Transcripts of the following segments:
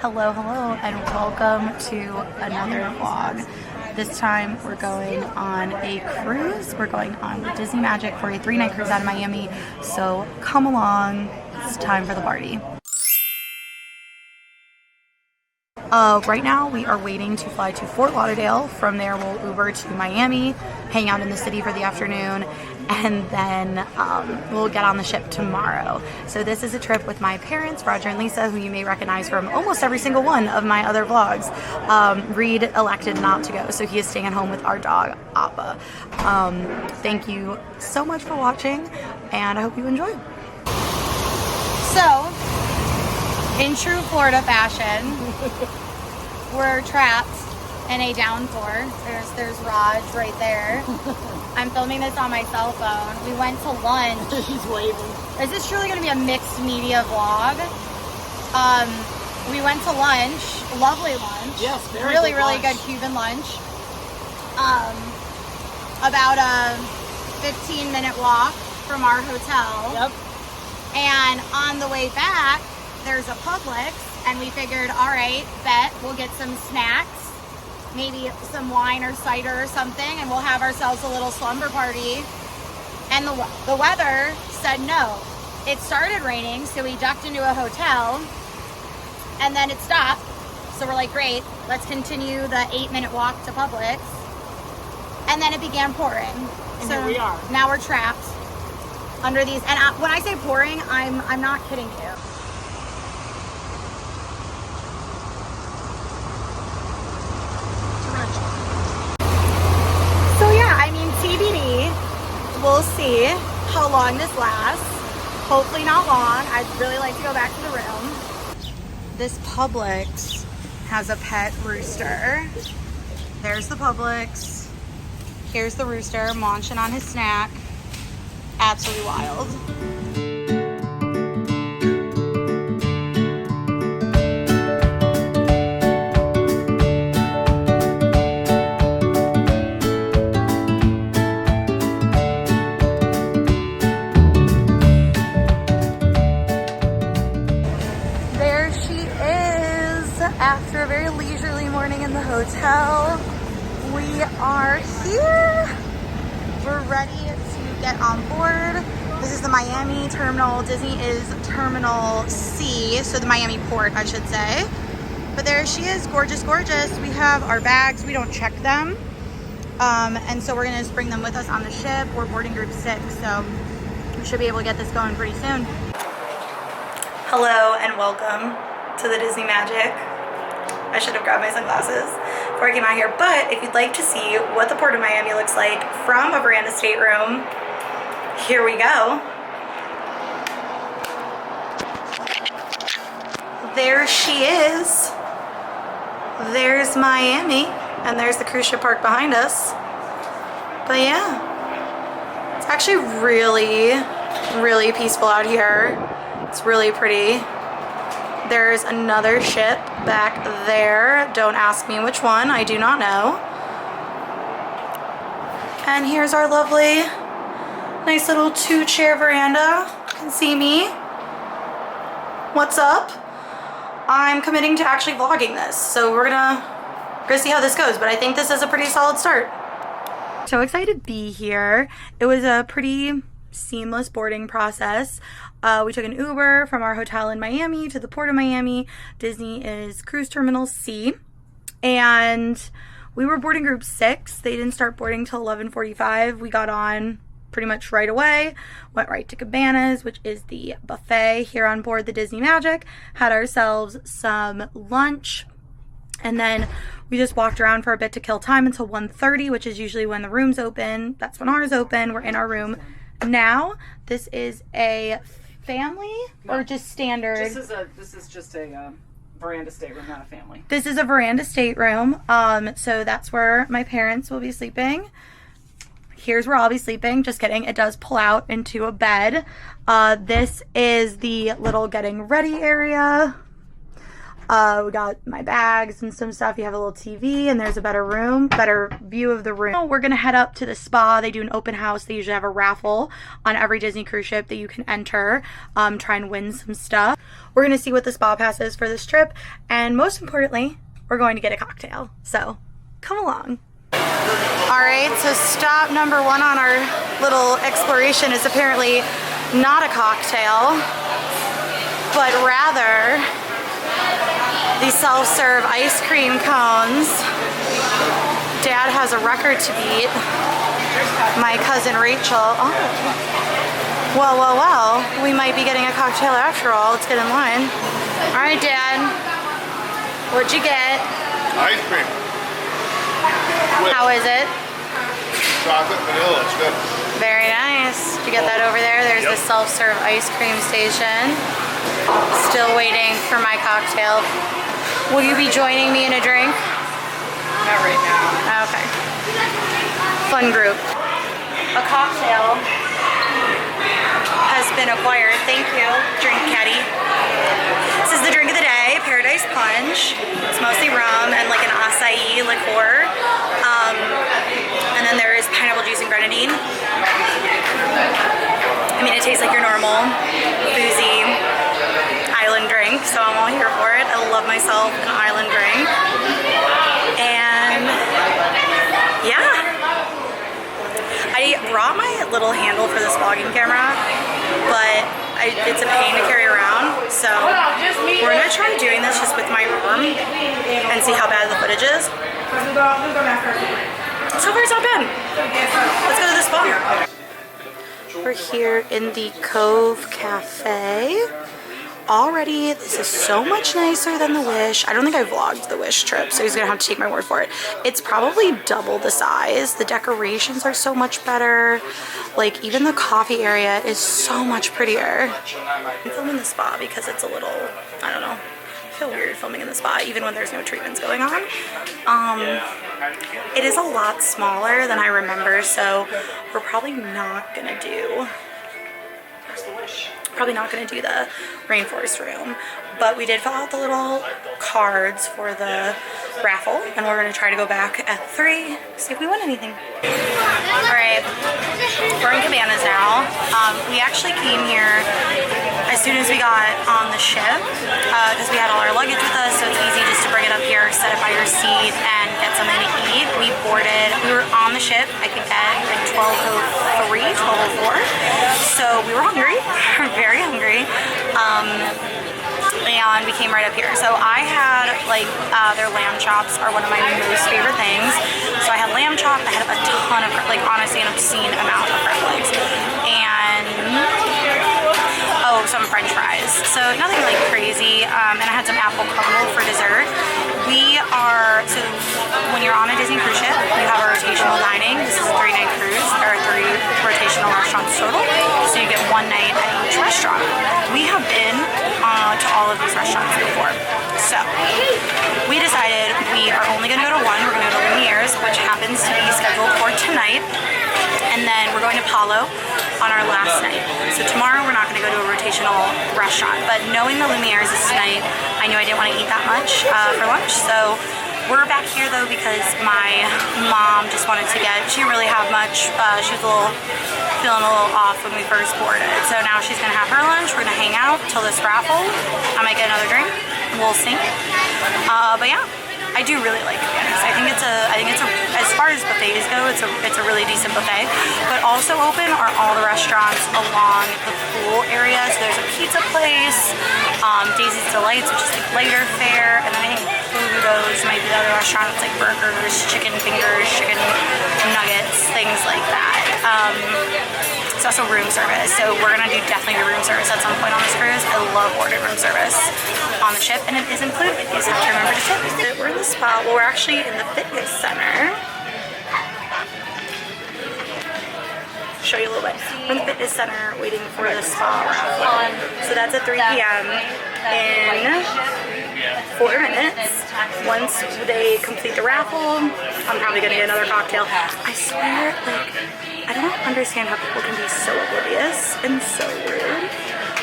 Hello, and welcome to another vlog. This time we're going on a cruise. We're going on the Disney Magic for a 3-night cruise out of Miami. So come along, it's time for the party. Right now we are waiting to fly to Fort Lauderdale. From there we'll Uber to Miami, hang out in the city for the afternoon, and then we'll get on the ship tomorrow. So this is a trip with my parents, Roger and Lisa, who you may recognize from almost every single one of my other vlogs. Reed elected not to go, so he is staying at home with our dog, Appa. Thank you so much for watching, and I hope you enjoy. So, in true Florida fashion, we're trapped in a downpour. There's Raj right there. I'm filming this on my cell phone. We went to lunch. He's waving. Is this truly going to be a mixed media vlog? We went to lunch. Lovely lunch. Yes, very really, good really lunch. good Cuban lunch. About a 15-minute walk from our hotel. Yep. And on the way back, there's a Publix, and we figured, all right, bet we'll get some snacks, maybe some wine or cider or something, and we'll have ourselves a little slumber party. And the weather said no. It started raining, so we ducked into a hotel, and then it stopped. So we're like, great, let's continue the 8-minute walk to Publix. And then it began pouring. And so here we are. Now we're trapped under these, and when I say pouring, I'm not kidding you. So yeah, I mean, TBD. We'll see how long this lasts. Hopefully not long. I'd really like to go back to the room. This Publix has a pet rooster. There's the Publix. Here's the rooster munching on his snack. Absolutely wild. There she is after a very leisurely morning in the hotel. We are here. We're ready to get on board. This is the Miami terminal. Disney is Terminal C, so the Miami port, I should say. But there she is, gorgeous, gorgeous. We have our bags. We don't check them. And so we're gonna just bring them with us on the ship. We're boarding group 6, so we should be able to get this going pretty soon. Hello and welcome to the Disney Magic. I should have grabbed my sunglasses before I came out here, but if you'd like to see what the Port of Miami looks like from a veranda stateroom, here we go. There she is. There's Miami, and there's the cruise ship park behind us. But yeah, it's actually really, really peaceful out here. It's really pretty. There's another ship back there. Don't ask me which one, I do not know. And here's our lovely, nice little 2-chair veranda. You can see me. What's up? I'm committing to actually vlogging this, so we're gonna see how this goes, but I think this is a pretty solid start. So excited to be here. It was a pretty seamless boarding process. We took an Uber from our hotel in Miami to the Port of Miami. Disney is Cruise Terminal C, and we were boarding group 6. They didn't start boarding till 11:45. We got on pretty much right away, went right to Cabanas, which is the buffet here on board the Disney Magic, had ourselves some lunch, and then we just walked around for a bit to kill time until 1:30, which is usually when the rooms open. That's when ours open. We're in our room now. This is a family or just standard? This is just a veranda stateroom, not a family. This is a veranda stateroom. So that's where my parents will be sleeping. Here's where I'll be sleeping. Just kidding. It does pull out into a bed. This is the little getting ready area. We got my bags and some stuff. You have a little TV and there's a better view of the room. We're gonna head up to the spa. They do an open house. They usually have a raffle on every Disney cruise ship that you can enter, try and win some stuff. We're gonna see what the spa pass is for this trip, and most importantly, we're going to get a cocktail. So come along. All right, so stop number one on our little exploration is apparently not a cocktail, but rather the self-serve ice cream cones. Dad has a record to beat. My cousin Rachel. Oh. Well, we might be getting a cocktail after all. Let's get in line. All right, Dad, what'd you get? Ice cream. How is it? Chocolate vanilla, it's good. Very nice. Did you get that over there? There's the self-serve ice cream station. Still waiting for my cocktail. Will you be joining me in a drink? Not right now. Okay. Fun group. A cocktail has been acquired. Thank you, Drink Caddy. This is the drink of the day, Paradise Punch. It's mostly rum and like an acai liqueur. And then there is pineapple juice and grenadine. I mean, it tastes like your normal boozy island drink, so I'm all here for it. I love myself an island drink. And yeah. I brought my little handle for this vlogging camera, but it's a pain to carry around, so we're gonna try doing this just with my arm and see how bad the footage is. So far it's not bad. Let's go to the spa. We're here in the Cove Cafe. Already, this is so much nicer than the Wish. I don't think I vlogged the Wish trip, so he's gonna have to take my word for it. It's probably double the size. The decorations are so much better. Like, even the coffee area is so much prettier. I'm filming the spa because it's a little, I don't know, I feel weird filming in the spa even when there's no treatments going on. It is a lot smaller than I remember, so we're probably not gonna do the rainforest room, but we did fill out the little cards for the raffle, and we're gonna try to go back at 3, see if we win anything. All right, we're in Cabanas now. We actually came here as soon as we got on the ship because we had all our luggage with us, so it's easy just to bring it up here, set it by your seat, and get something to eat. We were on the ship, I think at like 12:03, 12:04, so we were hungry, very hungry, and we came right up here. So I had like their lamb chops are one of my most favorite things. So I had lamb chop, I had a ton of, like, honestly an obscene amount of crab legs, and some french fries. So nothing like crazy, and I had some apple crumble for dessert. So when you're on a Disney cruise ship, you have a rotational dining. This is a 3-night cruise. There are 3 rotational restaurants total, so you get 1 night at each restaurant. We have been to all of these restaurants before, so we decided we are only going to go to one. We're going to go to Lumiere's, which happens to be scheduled for tonight, and then we're going to Palo on our last night. So tomorrow we're not going to go to a rotational restaurant, but knowing the Lumiere's is tonight, I knew I didn't want to eat that much for lunch, so we're back here though because my mom just wanted to get, she didn't really have much, she was feeling a little off when we first boarded, so now she's going to have her lunch. We're going to hang out till this raffle. I might get another drink, we'll see. But yeah, I do really like Cabanas. I think it's a as far as buffets go, it's a really decent buffet. But also open are all the restaurants along the pool area. So there's a pizza place, Daisy's Delights, which is like lighter fare, and then I think Pluto's might be the other restaurant. It's like burgers, chicken fingers, chicken nuggets, things like that. It's also room service, so we're gonna do definitely do room service at some point on this cruise. I love ordering room service on the ship, and it is included. You just have to remember to tip. We're in the spa. Well, we're actually in the fitness center. Show you a little bit. We're in the fitness center waiting for the spa raffle. So that's at 3 p.m. in 4 minutes. Once they complete the raffle, I'm probably gonna get another cocktail. I swear, like, I don't understand how people can be so oblivious and so rude.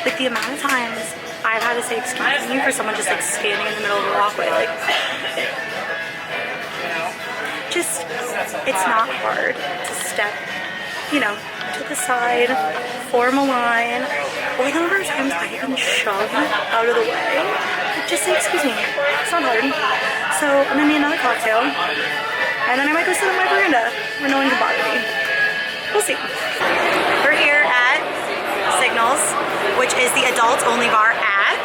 Like, the amount of times I've had to say excuse me for someone just like standing in the middle of the walkway, like, just, it's not hard to step, you know, to the side, form a line. Or the number of times I've been shoved out of the way, just say excuse me. It's not hard. So I'm gonna need another cocktail, and then I might go sit on my veranda where no one can bother me. We'll see. We're here at Signals, which is the adults only bar at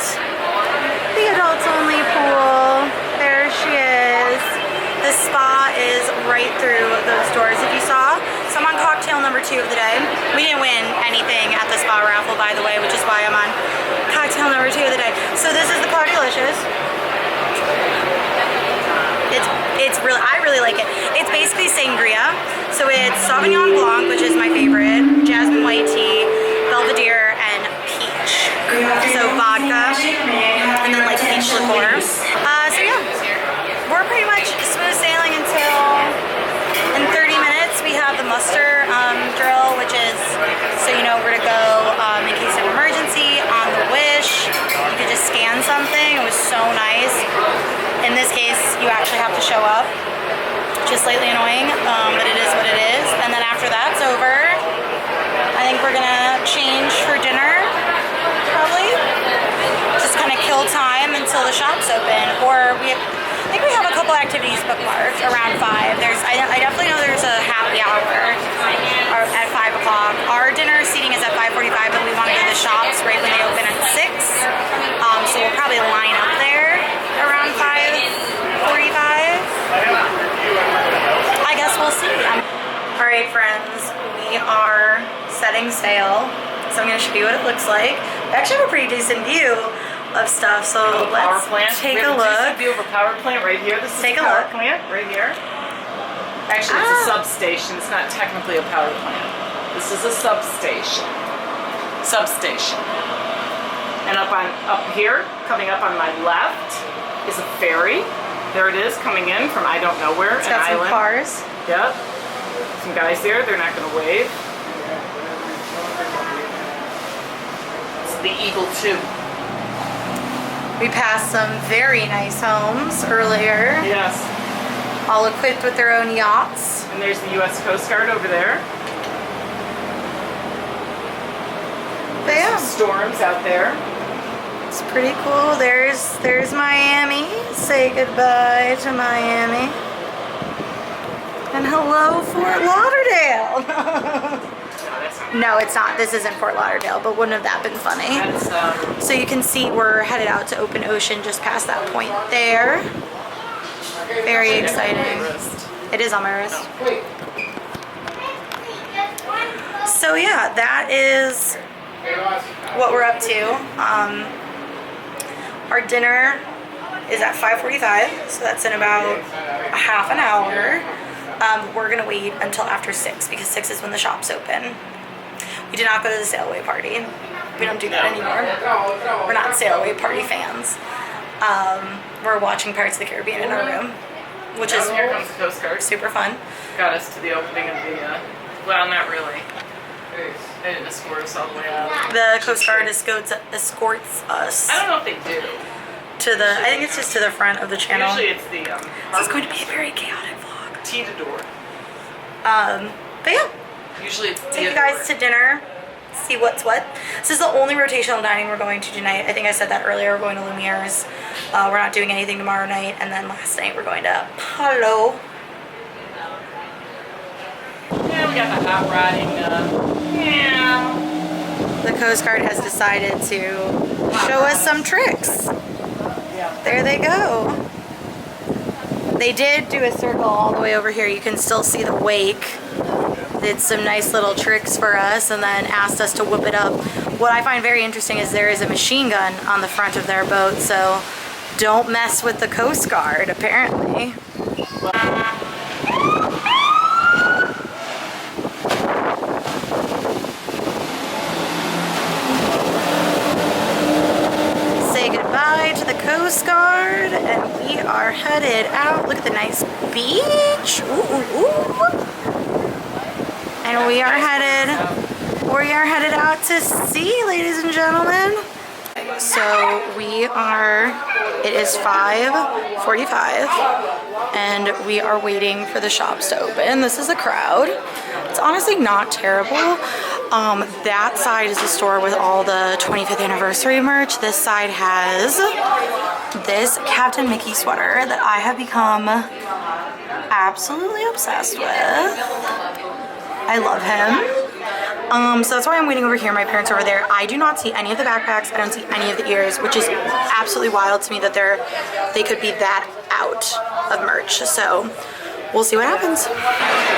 the adults only pool. There she is. The spa is right through those doors if you saw. So I'm on cocktail number 2 of the day. We didn't win anything at the spa raffle, by the way, which is why I'm on cocktail number 2 of the day. So this is the Cockalicious. It's really, I really like it. It's basically sangria. So it's Sauvignon Blanc, which is my favorite, jasmine white tea, Belvedere, and peach. So vodka, and then like peach liqueur. So yeah, we're pretty much smooth sailing until in 30 minutes we have the muster drill, which is so you know where to go in case of emergency. On the Wish, you could just scan something. It was so nice. In this case, you actually have to show up. Just slightly annoying, but it is what it is. And then after that's over, I think we're gonna change for dinner, probably. Just kind of kill time until the shop's open. Or I think we have a couple activities bookmarked around 5. I definitely know there's a happy hour at 5 o'clock. Our dinner seating is at 5:45, but we want to do the shops right when they open at 6. So we'll probably line up there around 5:45. I guess we'll see. All right, friends, we are setting sail. So I'm going to show you what it looks like. We actually have a pretty decent view of stuff, so let's take a look. View of a power plant right here. This is Take a a power look. plant right here. Actually, it's a substation. It's not technically a power plant. This is a substation. Substation. And up here, coming up on my left, is a ferry. There it is, coming in from I don't know where, It's an got some island. cars. Yep. Some guys there. They're not going to wave. It's the Eagle 2. We passed some very nice homes earlier, Yes. all equipped with their own yachts. And there's the U.S. Coast Guard over there. But yeah, Some storms out there. it's pretty cool. There's Miami. Say goodbye to Miami. And hello, Fort Lauderdale. No, it's not. This isn't Fort Lauderdale, but wouldn't have that been funny? That's So you can see we're headed out to open ocean just past that point there. Very exciting. It is on my wrist. So yeah, that is what we're up to. Our dinner is at 5:45, so that's in about a half an hour. We're gonna wait until after 6 because 6 is when the shop's open. We did not go to the sail away party. We don't do that anymore. We're not sail away party fans. We're watching Pirates of the Caribbean in our room, which is here comes the Coast Guard. super fun. Got us to the opening of the, well, not really. They didn't escort us all the way out. The Coast Guard escorts us I don't know if they do. to the, I think it's just to the front of the channel. Usually it's the, This is going to be a very chaotic vlog. T to door. But yeah, Usually it's take you guys to dinner, see what's what. This is the only rotational dining we're going to tonight. I think I said that earlier. We're going to Lumiere's. We're not doing anything tomorrow night. And then last night we're going to Palo. Yeah, we got the hot rodding, yeah. The Coast Guard has decided to show us some tricks. There they go. They did do a circle all the way over here. You can still see the wake. Did some nice little tricks for us and then asked us to whip it up. What I find very interesting is there is a machine gun on the front of their boat, so don't mess with the Coast Guard, apparently. Say goodbye to the Coast Guard, and we are headed out. Look at the nice beach. Ooh, ooh, ooh. And we are headed out to sea, ladies and gentlemen. So it is 5:45 and we are waiting for the shops to open. This is a crowd. It's honestly not terrible. That side is the store with all the 25th anniversary merch. This side has this Captain Mickey sweater that I have become absolutely obsessed with. I love him. So that's why I'm waiting over here. My parents are over there. I do not see any of the backpacks. I don't see any of the ears, which is absolutely wild to me that they could be that out of merch. So we'll see what happens.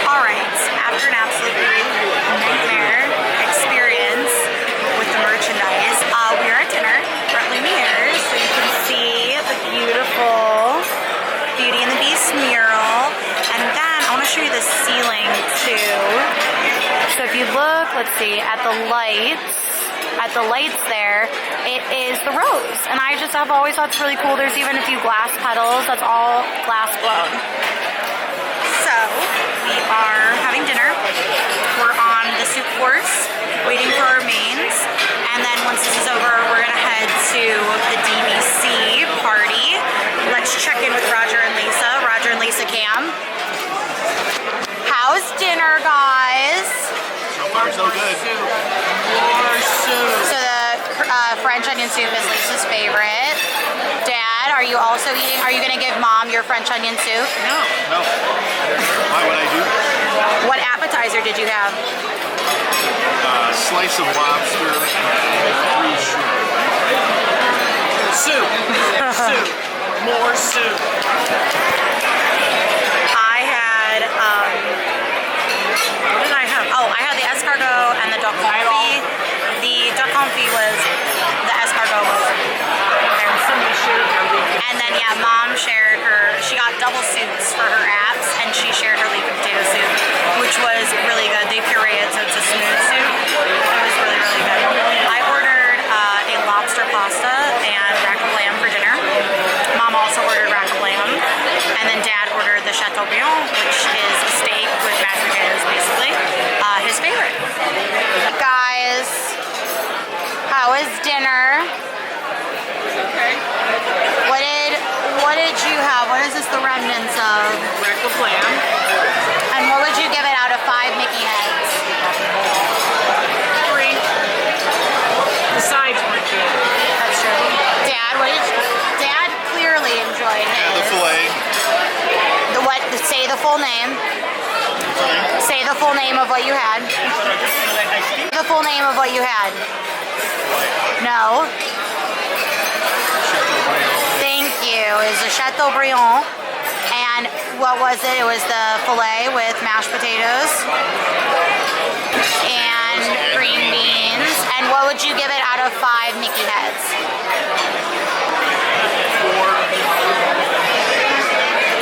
All right, after an absolutely nightmare experience with the merchandise, we are at dinner. We're at Lumiere's, so you can see the beautiful Beauty and the Beast mural. And then I want to show you the ceiling too. So if you look, let's see, at the lights there, it is the rose. And I just have always thought it's really cool. There's even a few glass petals. That's all glass blown. So we are having dinner. We're on the soup course, waiting for our mains. And then once this is over, we're gonna head to the DVC party. Let's check in with Roger and Lisa. Roger and Lisa Cam. How's dinner, guys? So far, so good. More soup. So the French onion soup is Lisa's favorite. Dad, are you also eating? Are you gonna give Mom your French onion soup? No. No. Why would I do that? What appetizer did you have? Slice of lobster and 3 shrimp. Soup. Soup. More soup. I had, what did I have? Oh, I had the escargot and the duck confit. The duck confit was, the escargot was And somebody shared her leafy. And then, yeah, Mom shared she got double soups for her apps, and she shared her leafy potato soup, which was really good. They puree it, so it's a smooth soup. It was really, really good. I ordered a lobster pasta and rack of lamb for dinner. Mom also ordered rack of lamb. And then Dad ordered the Chateaubriand, which is a steak with mashed potatoes, basically. His favorite. Guys, how was dinner? Okay. What did you have? What is this the remnants of? Rack of lamb. And what would you give it out of 5 Mickey heads? 3. The sides weren't good. That's true. Dad clearly enjoyed his. The filet. Say the full name. Say the full name of what you had. The full name of what you had. No. Thank you. It was a Chateaubriand. And what was it? It was the filet with mashed potatoes and green beans. And what would you give it out of 5 Mickey heads? 4.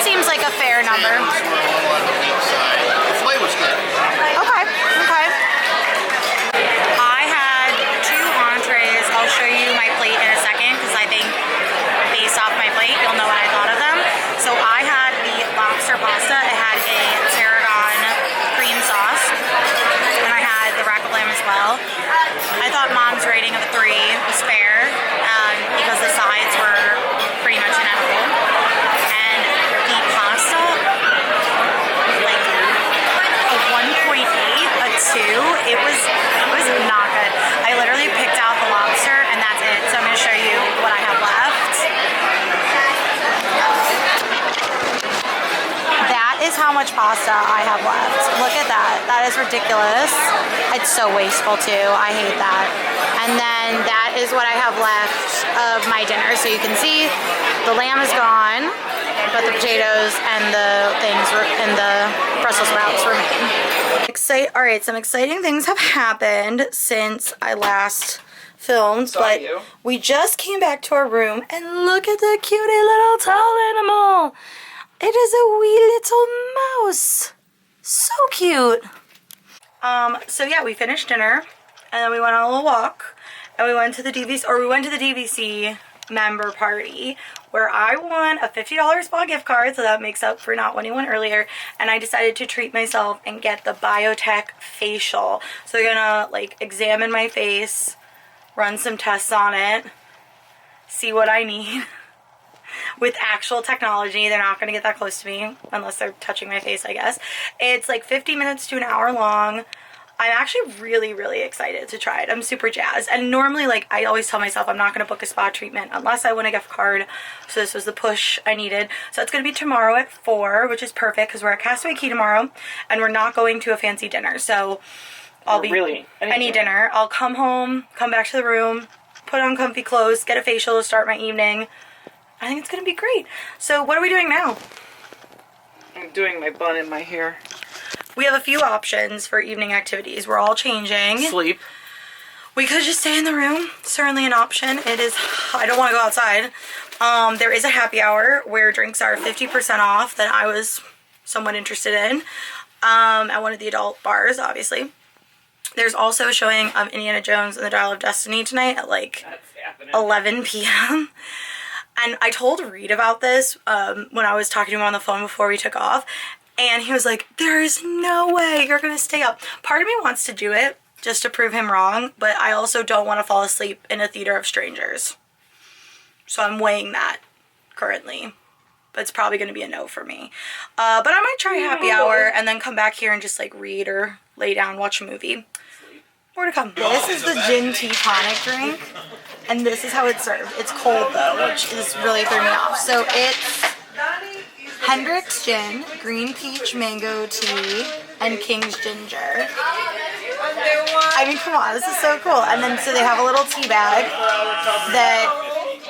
Seems like a fair number. Clams were a little on the weak side. The filet was good. Okay. I had 2 entrees. I'll show you my plate in a second because I think based off my plate, you'll know what I thought of them. So I had the lobster pasta. It had a tarragon cream sauce. And I had the rack of lamb as well. I thought Mom's rating of 3 was fair because the sides were pretty much inedible. And the pasta, like a 1.8, a 2, it was not good. I literally picked out the lobster and that's it. So I'm going to show you what I have left. That is how much pasta I have left. Look at that. That is ridiculous. It's so wasteful too. I hate that. And then that is what I have left of my dinner. So you can see the lamb is gone, but the potatoes and the things and the Brussels sprouts remain. All right, some exciting things have happened since I last filmed, but we just came back to our room and look at the cutie little towel animal. It is a wee little mouse. So cute. So yeah, we finished dinner and then we went on a little walk and we went to the DVC member party where I won a $50 spa gift card, so that makes up for not winning one earlier, and I decided to treat myself and get the Biotech facial. So they're gonna like examine my face, run some tests on it, see what I need with actual technology. They're not gonna get that close to me unless they're touching my face, I guess. It's like 50 minutes to an hour long. I'm actually really, really excited to try it. I'm super jazzed. And normally, like, I always tell myself I'm not gonna book a spa treatment unless I win a gift card. So this was the push I needed. So it's gonna be tomorrow at 4, which is perfect because we're at Castaway Cay tomorrow and we're not going to a fancy dinner. So I'll be really any dinner. I'll come home, come back to the room, put on comfy clothes, get a facial to start my evening. I think it's gonna be great. So what are we doing now? I'm doing my bun in my hair. We have a few options for evening activities. We're all changing. Sleep. We could just stay in the room. Certainly an option. It is, I don't want to go outside. There is a happy hour where drinks are 50% off that I was somewhat interested in at one of the adult bars, obviously. There's also a showing of Indiana Jones and the Dial of Destiny tonight at like 11 p.m. And I told Reed about this when I was talking to him on the phone before we took off. And he was like, there is no way you're going to stay up. Part of me wants to do it just to prove him wrong, but I also don't want to fall asleep in a theater of strangers. So I'm weighing that currently. But it's probably going to be a no for me. But I might try happy hour and then come back here and just like read or lay down, watch a movie. More to come. This is the gin tea tonic drink. And this is how it's served. It's cold though, which is really throwing me off. So it's Hendrick's Gin, Green Peach Mango Tea, and King's Ginger. I mean, come on, this is so cool. And then, so they have a little tea bag that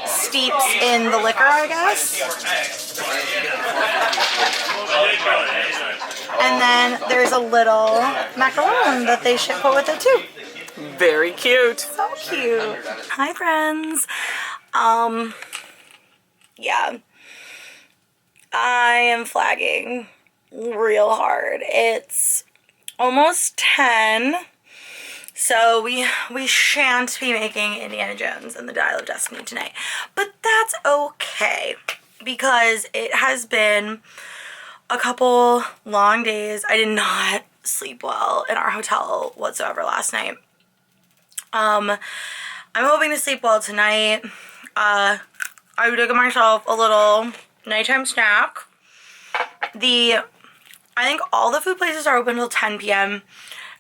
steeps in the liquor, I guess. And then there's a little macaron that they put with it too. Very cute. So cute. Hi, friends. Yeah. I am flagging real hard. It's almost 10, so we shan't be making Indiana Jones and the Dial of Destiny tonight. But that's okay, because it has been a couple long days. I did not sleep well in our hotel whatsoever last night. I'm hoping to sleep well tonight. I did get myself a little nighttime snack. I think all the food places are open till 10 p.m.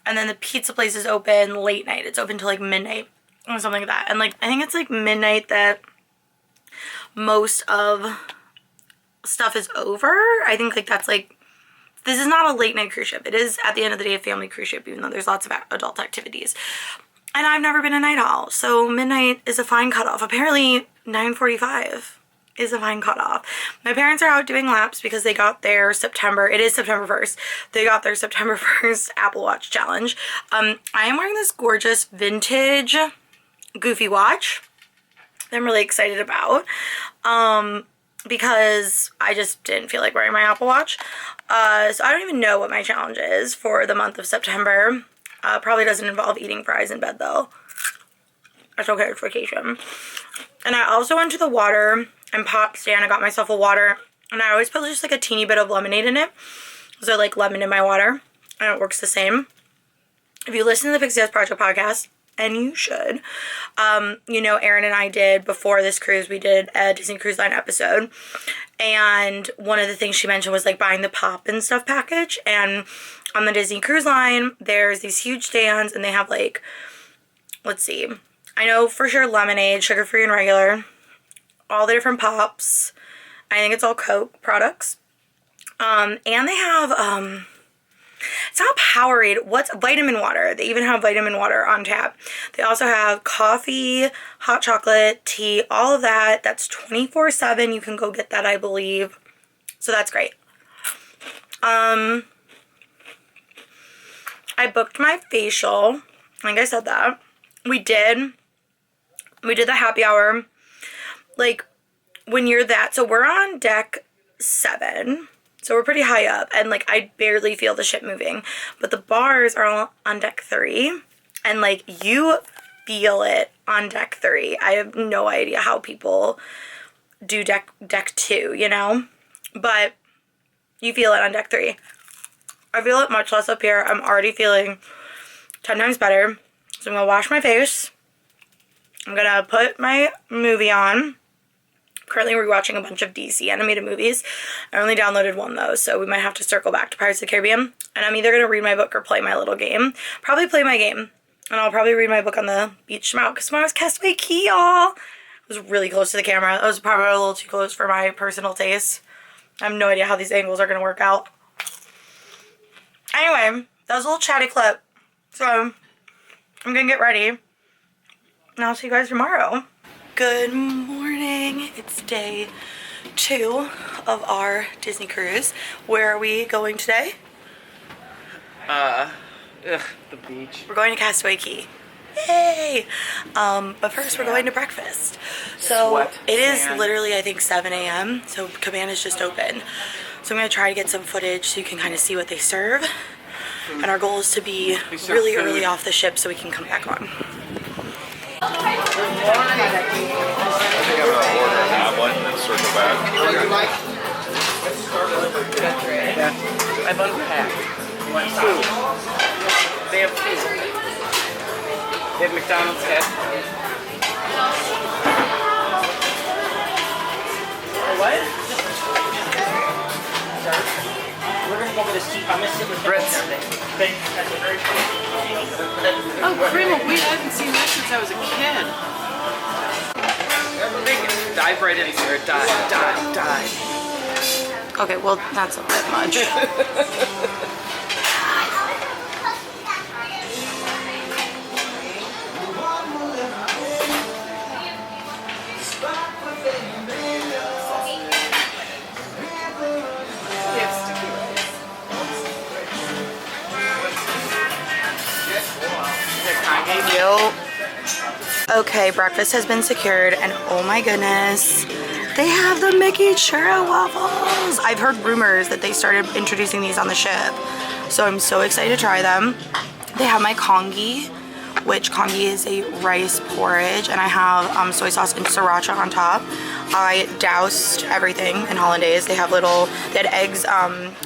and then the pizza place is open late night. It's open till like midnight or something like that. And like, I think it's like midnight that most of stuff is over. I think like that's like, this is not a late night cruise ship. It is at the end of the day a family cruise ship, even though there's lots of adult activities. And I've never been a night owl, so midnight is a fine cutoff. Apparently 9:45 is a fine cutoff. My parents are out doing laps because they got their September 1st. They got their September 1st Apple Watch challenge. I am wearing this gorgeous vintage Goofy watch that I'm really excited about because I just didn't feel like wearing my Apple Watch. So I don't even know what my challenge is for the month of September. Probably doesn't involve eating fries in bed though. That's okay, it's vacation. And I also went to the water and pop stand. I got myself a water, and I always put just like a teeny bit of lemonade in it. So I like lemon in my water, and it works the same. If you listen to the Pixie Dust Project podcast, and you should, you know, Erin and I did, before this cruise, we did a Disney Cruise Line episode. And one of the things she mentioned was like buying the pop and stuff package. And on the Disney Cruise Line, there's these huge stands, and they have like, let's see, I know for sure lemonade, sugar-free and regular, all the different pops. I think it's all Coke products. And they have, it's not Powerade, what's vitamin water. They even have vitamin water on tap. They also have coffee, hot chocolate, tea, all of that. That's 24/7. You can go get that, I believe. So that's great. I booked my facial. I think I said that. We did the happy hour. Like, when you're that, so we're on deck 7, so we're pretty high up, and like I barely feel the ship moving, but the bars are all on deck 3, and like you feel it on deck 3. I have no idea how people do deck 2, you know, but you feel it on deck 3. I feel it much less up here. I'm already feeling 10 times better, so I'm gonna wash my face I'm gonna put my movie on. Currently rewatching a bunch of DC animated movies. I only downloaded one though, so we might have to circle back to Pirates of the Caribbean. And I'm either gonna read my book or play my little game. Probably play my game. And I'll probably read my book on the beach tomorrow because tomorrow's Castaway Cay, y'all. It was really close to the camera. That was probably a little too close for my personal taste. I have no idea how these angles are gonna work out. Anyway, that was a little chatty clip. So, I'm gonna get ready. And I'll see you guys tomorrow. Good morning. It's day 2 of our Disney cruise. Where are we going today? The beach. We're going to Castaway Cay. Yay! But first we're going to breakfast. So Sweat, it is sand. literally I think 7 a.m. So Cabana's just open. So I'm gonna try to get some footage so you can kind of see what they serve. And our goal is to be They serve really food. early off the ship so we can come back on. I think I'm gonna order an omelet and then circle back. I've unpacked. You want food? They have food. They have McDonald's head. What? We're gonna go over the seat. I'm gonna sit with him. Brits. Okay. That's a very Oh, cream of wheat. I haven't seen that since I was a kid. They can dive right in here. Die. Okay, well that's a bit much. Yo. Okay, breakfast has been secured and oh my goodness, they have the Mickey churro waffles. I've heard rumors that they started introducing these on the ship, so I'm so excited to try them. They have my congee, which congee is a rice porridge, and I have soy sauce and sriracha on top. I doused everything in hollandaise. They had eggs,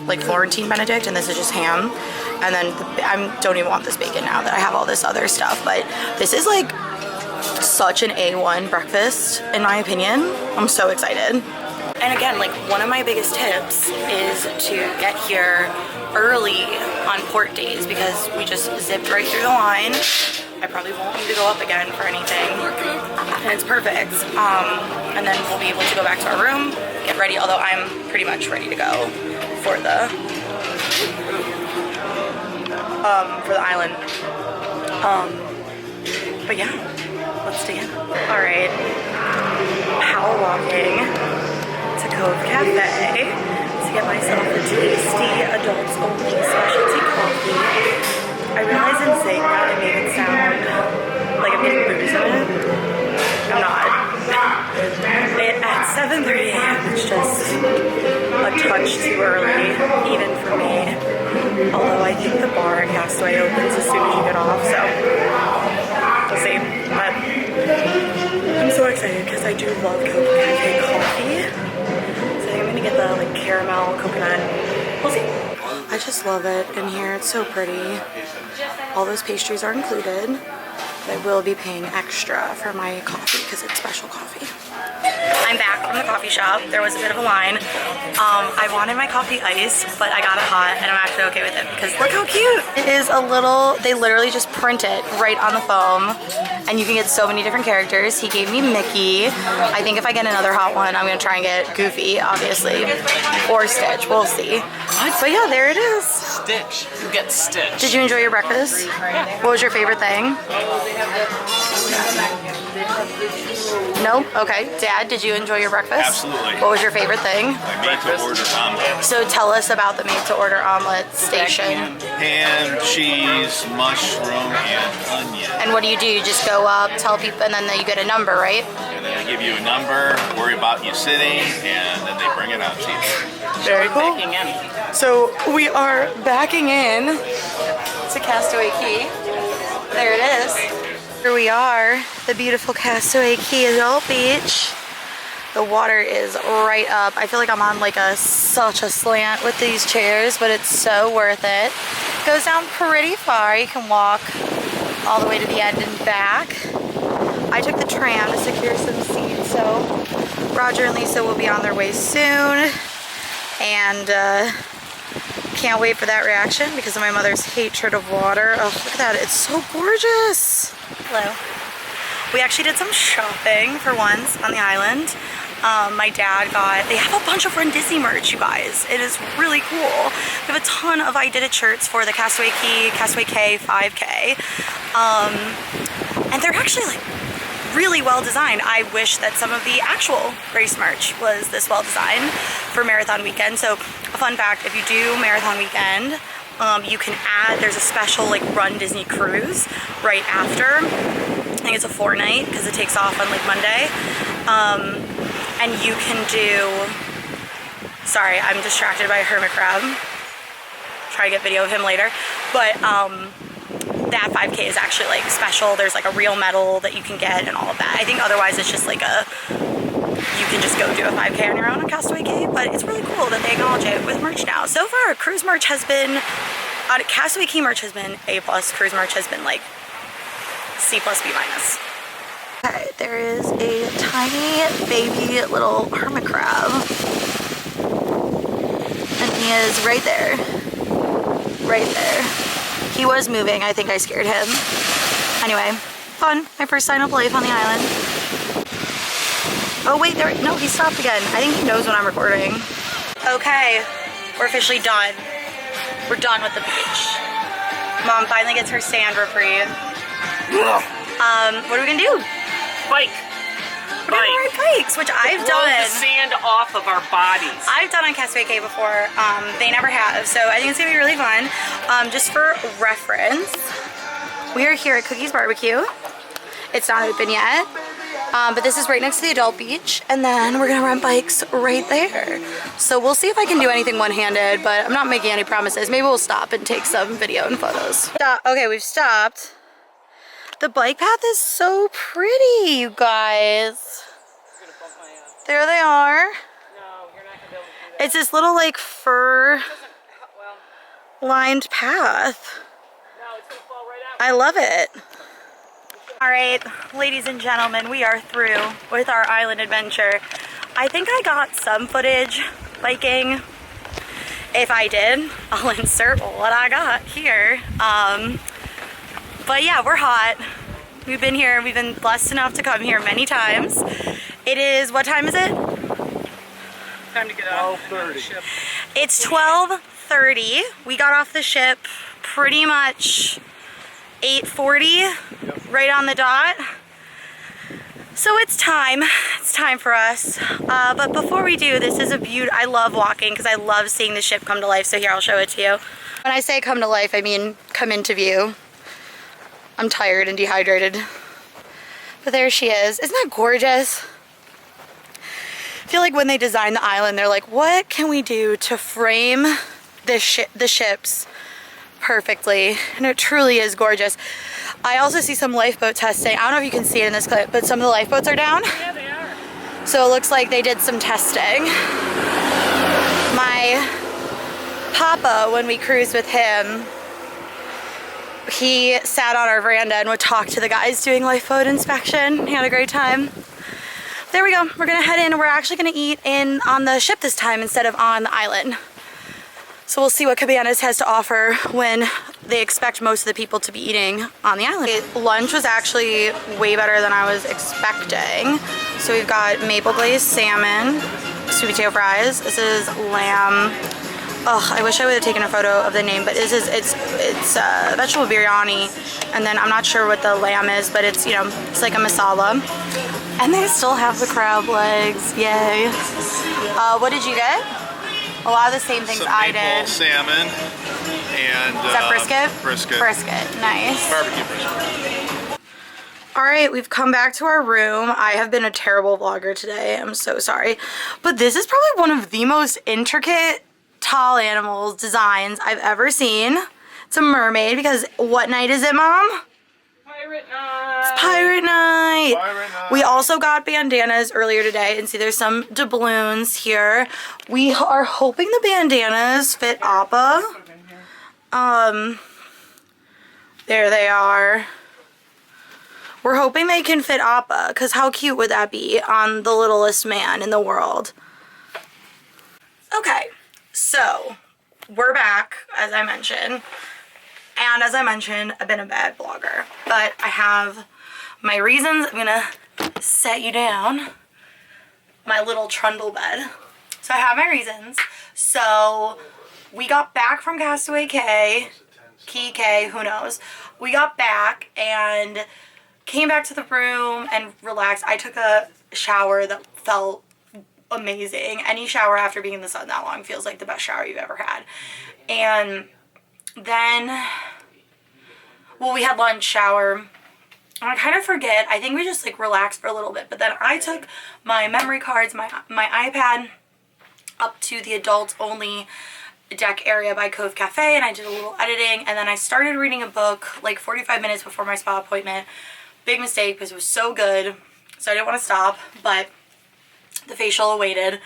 like Florentine Benedict, and this is just ham. And then I don't even want this bacon now that I have all this other stuff, but this is like such an A1 breakfast in my opinion. I'm so excited. And again, like one of my biggest tips is to get here early on port days because we just zipped right through the line. I probably won't need to go up again for anything, and it's perfect. And then we'll be able to go back to our room, get ready, although I'm pretty much ready to go for the island. But yeah, let's dig in. All right, power walking to Cove Cafe to get myself a tasty adults only specialty coffee. I realized in saying that it made it sound like I'm getting booze in it. I'm not. At 7:30 a.m. it's just a touch too early, even for me. Although I think the bar in Castaway opens as soon as you get off, so we'll see. But I'm so excited because I do love Cove Cafe coffee. So I think I'm gonna get the like caramel coconut. We'll see. I just love it in here. It's so pretty. All those pastries are included. But I will be paying extra for my coffee because it's special coffee. I'm back from the coffee shop. There was a bit of a line. I wanted my coffee iced, but I got it hot and I'm actually okay with it because look how cute. It is a little, they literally just print it right on the foam and you can get so many different characters. He gave me Mickey. I think if I get another hot one, I'm gonna try and get Goofy, obviously, or Stitch, we'll see. But yeah, there it is. Stitch. You get Stitch. Did you enjoy your breakfast? What was your favorite thing? No? Okay. Dad, did you enjoy your breakfast? Absolutely. What was your favorite thing? My made-to-order omelet. So tell us about the made-to-order omelet station. Ham, cheese, mushroom, and onion. And what do? You just go up, tell people, and then you get a number, right? And then they give you a number, worry about you sitting, and then they bring it out to you. Very cool. Backing in. So we are backing in to Castaway Cay. There it is. Here we are, the beautiful Castaway Cay Adult Beach. The water is right up. I feel like I'm on like such a slant with these chairs, but it's so worth it. Goes down pretty far. You can walk all the way to the end and back. I took the tram to secure some seats, so Roger and Lisa will be on their way soon. And can't wait for that reaction because of my mother's hatred of water. Oh, look at that. It's so gorgeous. Hello. We actually did some shopping for once on the island. My dad they have a bunch of Run Disney merch, you guys. It is really cool. We have a ton of I Did It shirts for the Castaway Cay 5K. And they're actually like really well designed. I wish that some of the actual race merch was this well designed for Marathon Weekend. So a fun fact, if you do Marathon Weekend, you can add, there's a special like Run Disney cruise right after. I think it's a 4-night because it takes off on like Monday. And you can do, sorry, I'm distracted by a hermit crab. Try to get video of him later. But that 5K is actually like special. There's like a real medal that you can get and all of that. I think otherwise it's just like you can just go do a 5K on your own on Castaway Cay, but it's really cool that they acknowledge it with merch now. So far, cruise merch has been, Castaway Cay merch has been A+, cruise merch has been like C+, B-. Okay, there is a tiny baby little hermit crab. And he is right there. Right there. He was moving, I think I scared him. Anyway, fun. My first sign of life on the island. Oh wait, no, he stopped again. I think he knows when I'm recording. Okay, we're officially done. We're done with the beach. Mom finally gets her sand reprieve. What are we gonna do? Bike. We're gonna ride bikes, which I've Blow done. the sand off of our bodies. I've done on Castaway Cay before. They never have, so I think it's gonna be really fun. Just for reference, we are here at Cookie's Barbecue. It's not open yet, but this is right next to the adult beach, and then we're gonna rent bikes right there. So we'll see if I can do anything one-handed, but I'm not making any promises. Maybe we'll stop and take some video and photos. Okay, we've stopped. The bike path is so pretty, you guys. There they are. No, you're not gonna be able to do that. It's this little like fur lined path. No, it's gonna fall right out. I love it. All right, ladies and gentlemen, we are through with our island adventure. I think I got some footage biking. If I did, I'll insert what I got here. But yeah, we're hot. We've been here, we've been blessed enough to come here many times. It is, what time is it? Time to get out. 12:30. It's 12:30. We got off the ship pretty much 8:40, right on the dot. So it's time for us. But before we do, this is a beauty. I love walking because I love seeing the ship come to life. So here, I'll show it to you. When I say come to life, I mean come into view. I'm tired and dehydrated. But there she is. Isn't that gorgeous? I feel like when they designed the island, they're like, what can we do to frame the ships perfectly? And it truly is gorgeous. I also see some lifeboat testing. I don't know if you can see it in this clip, but some of the lifeboats are down. Yeah, they are. So it looks like they did some testing. My papa, when we cruised with him, he sat on our veranda and would talk to the guys doing lifeboat inspection. He had a great time. There we go. We're gonna head in. We're actually gonna eat on the ship this time instead of on the island. So we'll see what Cabanas has to offer when they expect most of the people to be eating on the island. Lunch was actually way better than I was expecting. So we've got maple glazed salmon, sweet potato fries. This is lamb. Oh, I wish I would have taken a photo of the name, but it's vegetable biryani, and then I'm not sure what the lamb is, but it's, you know, it's like a masala. And they still have the crab legs, yay. What did you get? A lot of the same things I did. Salmon and Is that brisket? Brisket. Brisket, nice. Barbecue brisket. All right, we've come back to our room. I have been a terrible vlogger today. I'm so sorry. But this is probably one of the most intricate tall animals designs I've ever seen. It's a mermaid because what night is it, Mom? Pirate night. It's pirate night. Pirate night. We also got bandanas earlier today, and see there's some doubloons here. We are hoping the bandanas fit Appa. There they are. We're hoping they can fit Appa, because how cute would that be on the littlest man in the world? Okay, so we're back, as I mentioned. And as I mentioned, I've been a bad blogger, but I have my reasons. I'm gonna set you down. My little trundle bed. So I have my reasons. So we got back from Castaway Cay, Key K, who knows. We got back and came back to the room and relaxed. I took a shower that felt amazing. Any shower after being in the sun that long feels like the best shower you've ever had. And then, well, we had lunch, shower, and I kind of forget. I think we just like relaxed for a little bit. But then I took my memory cards, my iPad up to the adults only deck area by Cove Cafe, and I did a little editing, and then I started reading a book like 45 minutes before my spa appointment. Big mistake because it was so good, so I didn't want to stop, but the facial awaited.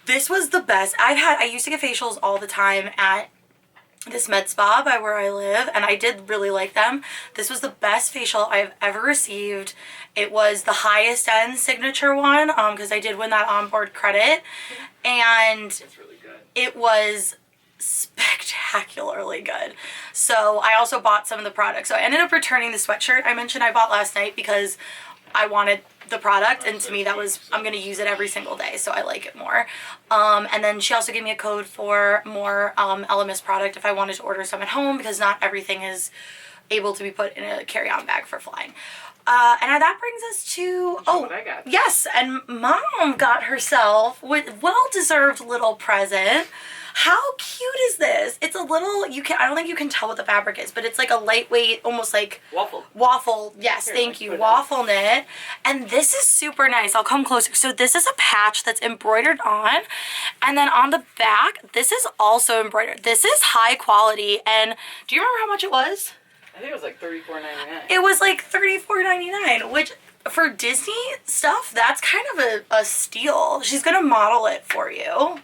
This was the best. I used to get facials all the time at this med spa by where I live, and I did really like them. This was the best facial I've ever received. It was the highest end signature one because I did win that onboard credit, and it was spectacularly good. So I also bought some of the products. So I ended up returning the sweatshirt I mentioned I bought last night because I wanted the product, and to me that was, I'm going to use it every single day, so I like it more. And then she also gave me a code for more LMS product if I wanted to order some at home, because not everything is able to be put in a carry-on bag for flying. And that brings us to, what I got. Yes, and Mom got herself a well-deserved little present. How cute is this? It's a little, I don't think you can tell what the fabric is, but it's like a lightweight, almost like waffle. Yes, Here, thank you. Waffle knit. And this is super nice. I'll come closer. So this is a patch that's embroidered on. And then on the back, this is also embroidered. This is high quality. And do you remember how much it was? I think it was like $34.99. It was like $34.99, which for Disney stuff, that's kind of a steal. She's going to model it for you.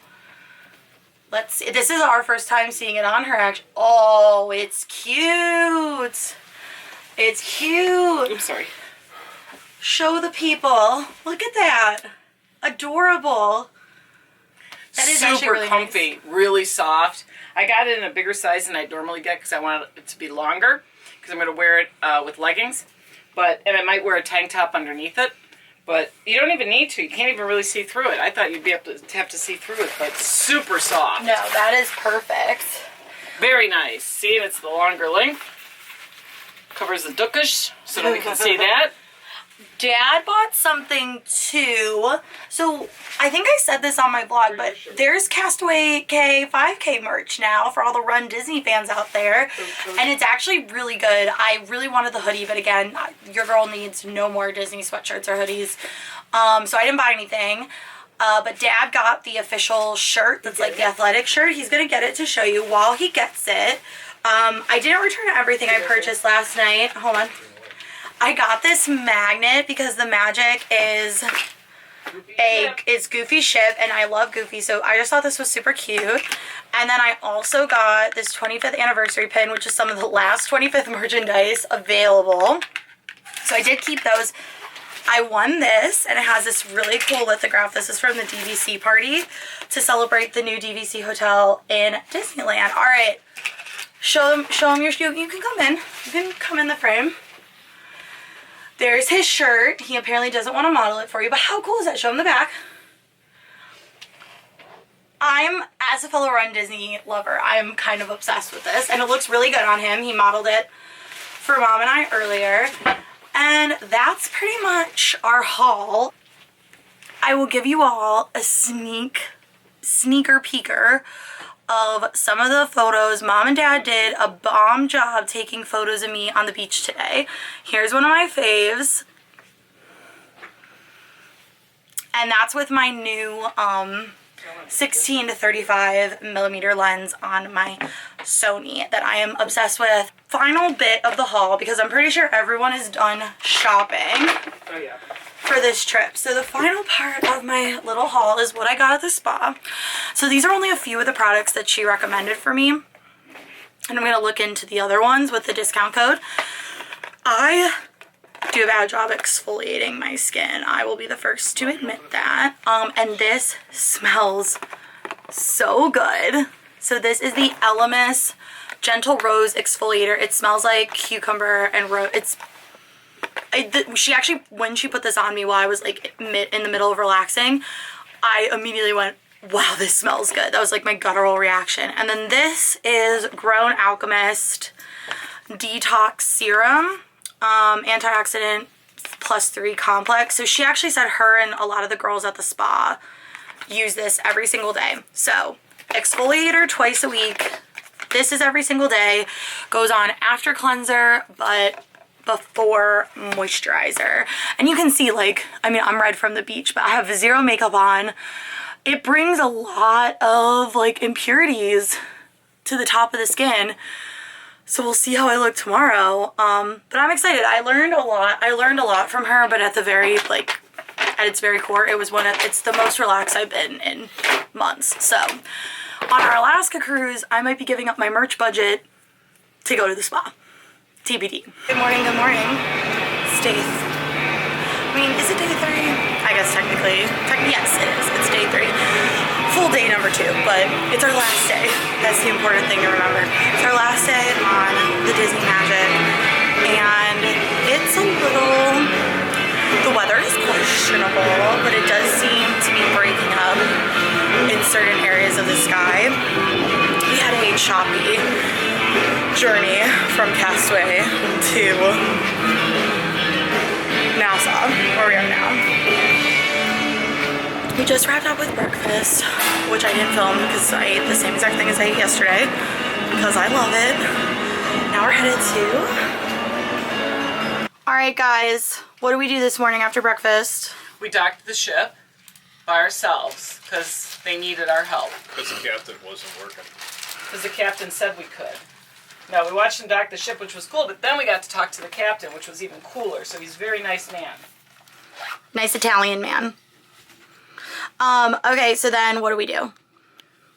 Let's see. This is our first time seeing it on her, actually. Oh, it's cute. It's cute. Oops, sorry. Show the people. Look at that. Adorable. That is actually super really comfy, nice. really soft. I got it in a bigger size than I normally get because I want it to be longer, because I'm going to wear it with leggings. And I might wear a tank top underneath it. But you don't even need to. You can't even really see through it. I thought you'd be able to have to see through it, but super soft. No, that is perfect. Very nice. See, and it's the longer length. Covers the dookish, so that we can see that. Dad bought something too. So I think I said this on my blog, but there's Castaway Cay 5K merch now for all the Run Disney fans out there. And it's actually really good. I really wanted the hoodie, but again, your girl needs no more Disney sweatshirts or hoodies. So I didn't buy anything. But Dad got the official shirt that's like the athletic shirt. He's going to get it to show you while he gets it. I didn't return everything I purchased last night. Hold on. I got this magnet because the magic is Goofy ship, and I love Goofy, so I just thought this was super cute. And then I also got this 25th anniversary pin, which is some of the last 25th merchandise available. So I did keep those. I won this, and it has this really cool lithograph. This is from the DVC party to celebrate the new DVC hotel in Disneyland. All right, show them your shoe. You can come in. You can come in the frame. There's his shirt. He apparently doesn't want to model it for you, but how cool is that? Show him the back. As a fellow Run Disney lover, I'm kind of obsessed with this, and it looks really good on him. He modeled it for Mom and I earlier, and that's pretty much our haul. I will give you all a sneaker peeker of some of the photos. Mom and Dad did a bomb job taking photos of me on the beach today. Here's one of my faves. And that's with my new 16 to 35 millimeter lens on my Sony that I am obsessed with. Final bit of the haul, because I'm pretty sure everyone is done shopping for this trip. So the final part of my little haul is what I got at the spa. So these are only a few of the products that she recommended for me, and I'm going to look into the other ones with the discount code. I do a bad job exfoliating my skin. I will be the first to admit that. And this smells so good. So this is the Elemis Gentle Rose Exfoliator. It smells like cucumber and rose. She actually, when she put this on me while I was like in the middle of relaxing, I immediately went, wow, this smells good. That was like my guttural reaction. And then this is Grown Alchemist Detox Serum, antioxidant +3 complex. So she actually said her and a lot of the girls at the spa use this every single day. So exfoliator twice a week. This is every single day. Goes on after cleanser, but before moisturizer. And you can see, like, I mean, I'm red from the beach, but I have zero makeup on. It brings a lot of like impurities to the top of the skin. So we'll see how I look tomorrow. But I'm excited. I learned a lot from her, but at the very, like, at its very core, it's the most relaxed I've been in months. So on our Alaska cruise, I might be giving up my merch budget to go to the spa. TBD. Good morning, good morning. It's day, I mean, is it day 3? I guess technically, yes it is. It's day 3. Full day number 2, but it's our last day. That's the important thing to remember. It's our last day on the Disney Magic, and it's a little, the weather is questionable, but it does seem to be breaking up in certain areas of the sky. We had a choppy journey from Castaway to Nassau, where we are now. We just wrapped up with breakfast, which I didn't film because I ate the same exact thing as I ate yesterday because I love it. Now we're headed to... Alright guys, what do we do this morning after breakfast? We docked the ship by ourselves because they needed our help. Because the captain wasn't working. Because the captain said we could. No, we watched him dock the ship, which was cool, but then we got to talk to the captain, which was even cooler. So he's a very nice man. Nice Italian man. Okay, so then what do we do?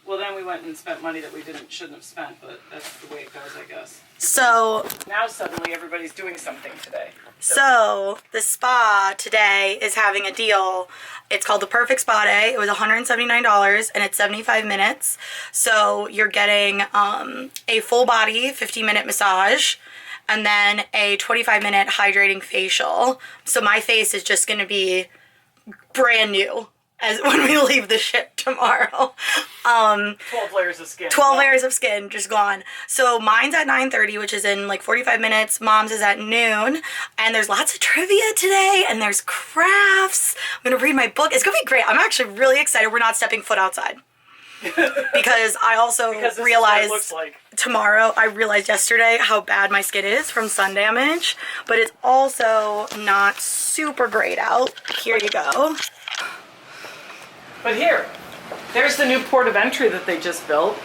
Well, then we went and spent money that we shouldn't have spent, but that's the way it goes, I guess. So Now suddenly everybody's doing something today. So the spa today is having a deal. It's called the Perfect Spa Day. It was $179 and it's 75 minutes. So you're getting a full body 50-minute massage and then a 25-minute hydrating facial. So my face is just going to be brand new as when we leave the ship tomorrow. 12 layers of skin. 12 layers of skin just gone. So mine's at 9:30, which is in like 45 minutes. Mom's is at noon. And there's lots of trivia today and there's crafts. I'm gonna read my book. It's gonna be great. I'm actually really excited. We're not stepping foot outside. Because I also realized tomorrow, I realized yesterday how bad my skin is from sun damage. But it's also not super great out. Here you go. But there's the new port of entry that they just built.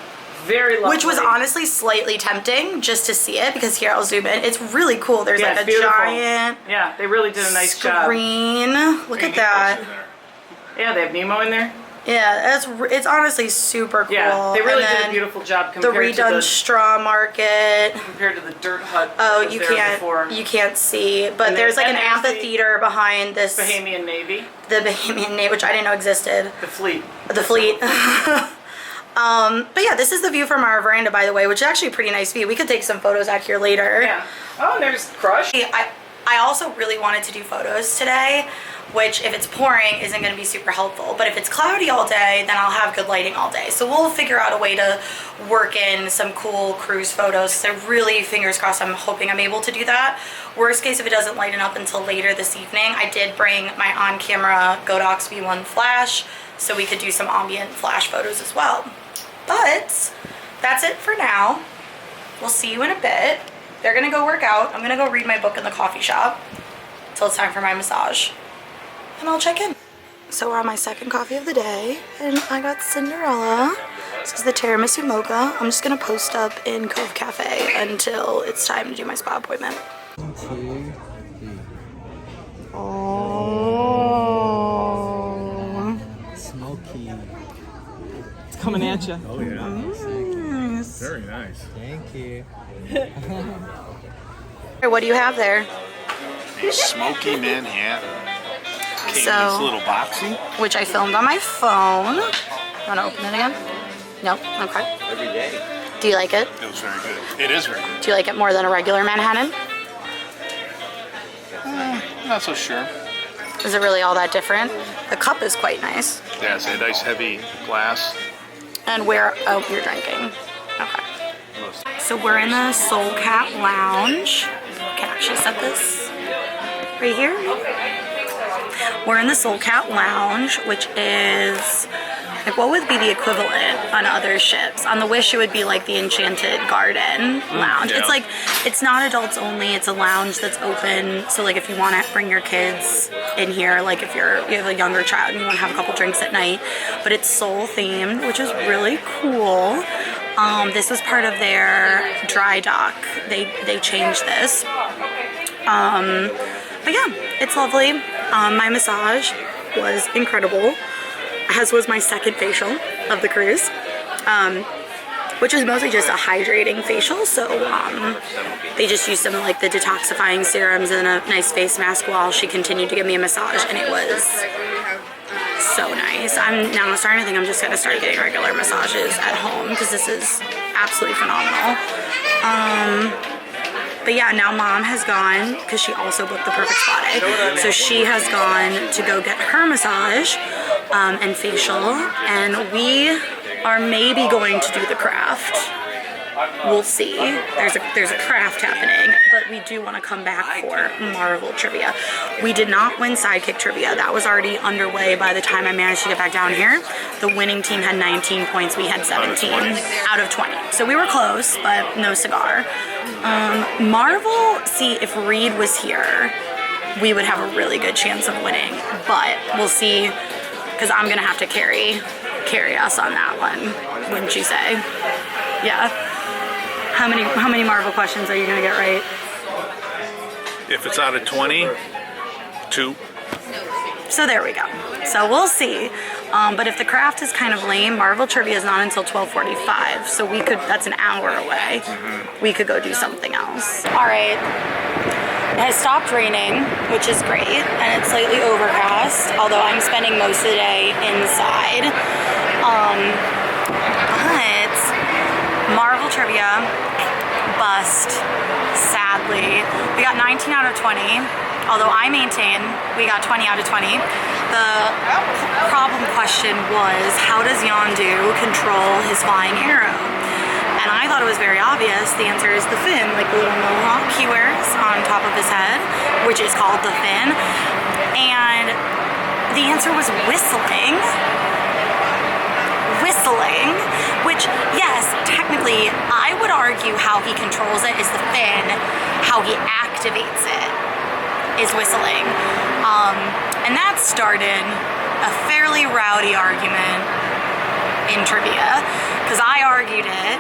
Very lovely. Which was honestly slightly tempting just to see it because here I'll zoom in. It's really cool. There's like a giant Yeah, they really did a nice screen. job. Look at that. Yeah, they have Nemo in there. Yeah, it's honestly super cool. Yeah, they really And did a then beautiful job the compared to redone straw market. compared to the dirt hut. Oh, that was you there before. can't see, but And then- there's like an and there's the amphitheater behind this. Bahamian Navy. The Bahamian Navy, which I didn't know existed. The fleet. The fleet. But yeah, this is the view from our veranda, by the way, which is actually a pretty nice view. We could take some photos out here later. Yeah. Oh, and there's Crush. I also really wanted to do photos today, which if it's pouring isn't going to be super helpful. But if it's cloudy all day, then I'll have good lighting all day. So we'll figure out a way to work in some cool cruise photos. So really, fingers crossed, I'm hoping I'm able to do that. Worst case, if it doesn't lighten up until later this evening, I did bring my on-camera Godox V1 flash so we could do some ambient flash photos as well. But that's it for now. We'll see you in a bit. They're gonna go work out. I'm gonna go read my book in the coffee shop till it's time for my massage. And I'll check in. So we're on my second coffee of the day, and I got Cinderella. This is the tiramisu mocha. I'm just gonna post up in Cove Cafe until it's time to do my spa appointment. 1, 2, 3. Oh. Smoky. It's coming at you. Oh, yeah. Nice. Very nice. Thank you. What do you have there? Smoky Manhattan. Came in So- this little boxy. which I filmed on my phone. Want to open it again? No? Okay. Every day. Do you like it? It was very good. It is very good. Do you like it more than a regular Manhattan? Not so sure. Is it really all that different? The cup is quite nice. Yeah, it's a nice heavy glass. And where, oh, you're drinking. Okay. So we're in the Soul Cat Lounge. Can I actually set this right here? We're in the Soul Cat Lounge, which is like what would be the equivalent on other ships? On the Wish, it would be like the Enchanted Garden Lounge. yeah. It's like, it's not adults only. It's a lounge that's open. So like if you want to bring your kids in here, like if you have a younger child and you want to have a couple drinks at night, but it's soul themed, which is really cool. This was part of their dry dock. They changed this. But yeah, it's lovely. My massage was incredible, as was my second facial of the cruise, which is mostly just a hydrating facial. So they just used some of like the detoxifying serums and a nice face mask while she continued to give me a massage, and it was so nice. I'm now starting to think I'm just gonna start getting regular massages at home because this is absolutely phenomenal. But yeah, now Mom has gone, because she also booked the Perfect Spa Day, so she has gone to go get her massage and facial, and we are maybe going to do the craft. We'll see. There's a craft happening, but we do want to come back for Marvel trivia. We did not win Sidekick trivia. That was already underway by the time I managed to get back down here. The winning team had 19 points. We had 17 out of 20. So we were close, but no cigar. Marvel, see, if Reed was here, we would have a really good chance of winning, but we'll see, because I'm going to have to carry us on that one, wouldn't you say? Yeah. How many Marvel questions are you gonna get right? If it's out of 20, 2. So there we go. So we'll see. But if the craft is kind of lame, Marvel trivia is not until 12:45. So we could, that's an hour away. We could go do something else. All right. It has stopped raining, which is great, and it's slightly overcast, although I'm spending most of the day inside. But Marvel trivia bust, sadly. We got 19 out of 20, although I maintain we got 20 out of 20. The problem question was, how does Yondu control his flying arrow? And I thought it was very obvious. The answer is the fin, like the little mohawk he wears on top of his head, which is called the fin. And the answer was whistling. Whistling, which, yes, technically, I would argue how he controls it is the fin. How he activates it is whistling. And that started a fairly rowdy argument in trivia, because I argued it,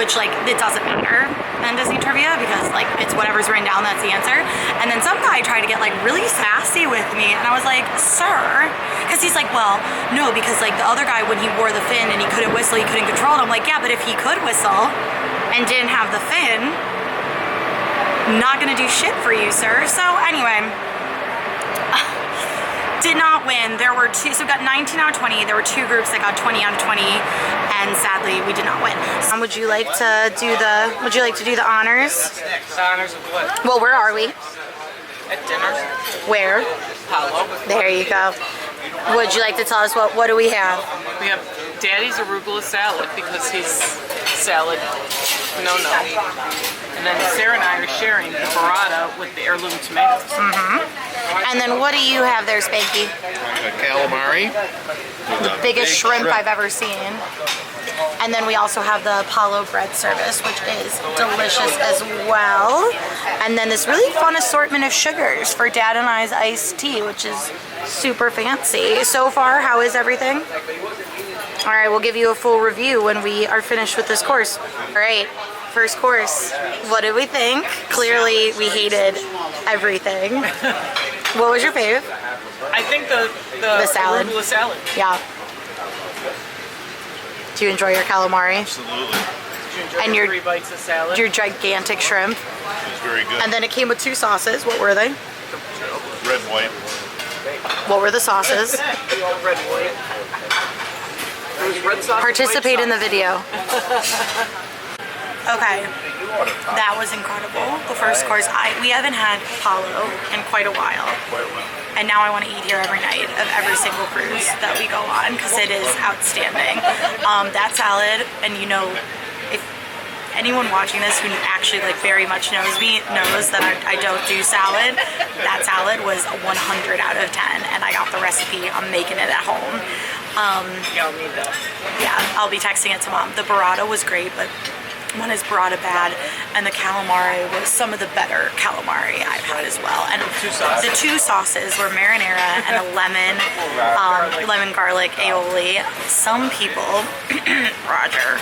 which, like, it doesn't matter in Disney trivia because, like, it's whatever's written down, that's the answer. And then some guy tried to get, like, really sassy with me, and I was like, sir, because he's like, well, no, because, like, the other guy, when he wore the fin and he couldn't whistle, he couldn't control it. I'm like, yeah, but if he could whistle and didn't have the fin, not gonna do shit for you, sir. So anyway, did not win. There were two, so we got 19 out of 20. There were two groups that got 20 out of 20, and sadly, we did not win. Would you like to do the honors? The honors of what? Well, where are we? At dinner. Where? Apollo. There you go. Would you like to tell us what do we have? We have Daddy's arugula salad because he's salad. No. And then Sarah and I are sharing the burrata with the heirloom tomatoes. And then what do you have there, Spanky? A calamari. The biggest shrimp I've ever seen. And then we also have the Apollo bread service, which is delicious as well. And then this really fun assortment of sugars for Dad and I's iced tea, which is super fancy. So far, how is everything? All right, we'll give you a full review when we are finished with this course. All right, first course. What did we think? Clearly, we hated everything. What was your fave? I think the salad. arugula salad. Yeah. Do you enjoy your calamari? Absolutely. you enjoy And your your- 3 bites of salad? Your gigantic shrimp. It's very good. And then it came with 2 sauces. What were they? Red and white. What were the sauces? Red and white. It was red sauce. Participate in the video. Okay, You ought to talk that was incredible. The first course, we haven't had Palo in quite a while. quite well. And now I want to eat here every night of every single cruise that we go on because it is outstanding. That salad, and you know, if anyone watching this who actually like very much knows me knows that I don't do salad, that salad was a 100 out of 10, and I got the recipe. I'm making it at home. Yeah, I'll need that. Yeah, I'll be texting it to mom. The burrata was great, but one is burrata bad, and the calamari was some of the better calamari I've had as well. And the 2 sauces were marinara and a lemon garlic aioli. Some people, Roger,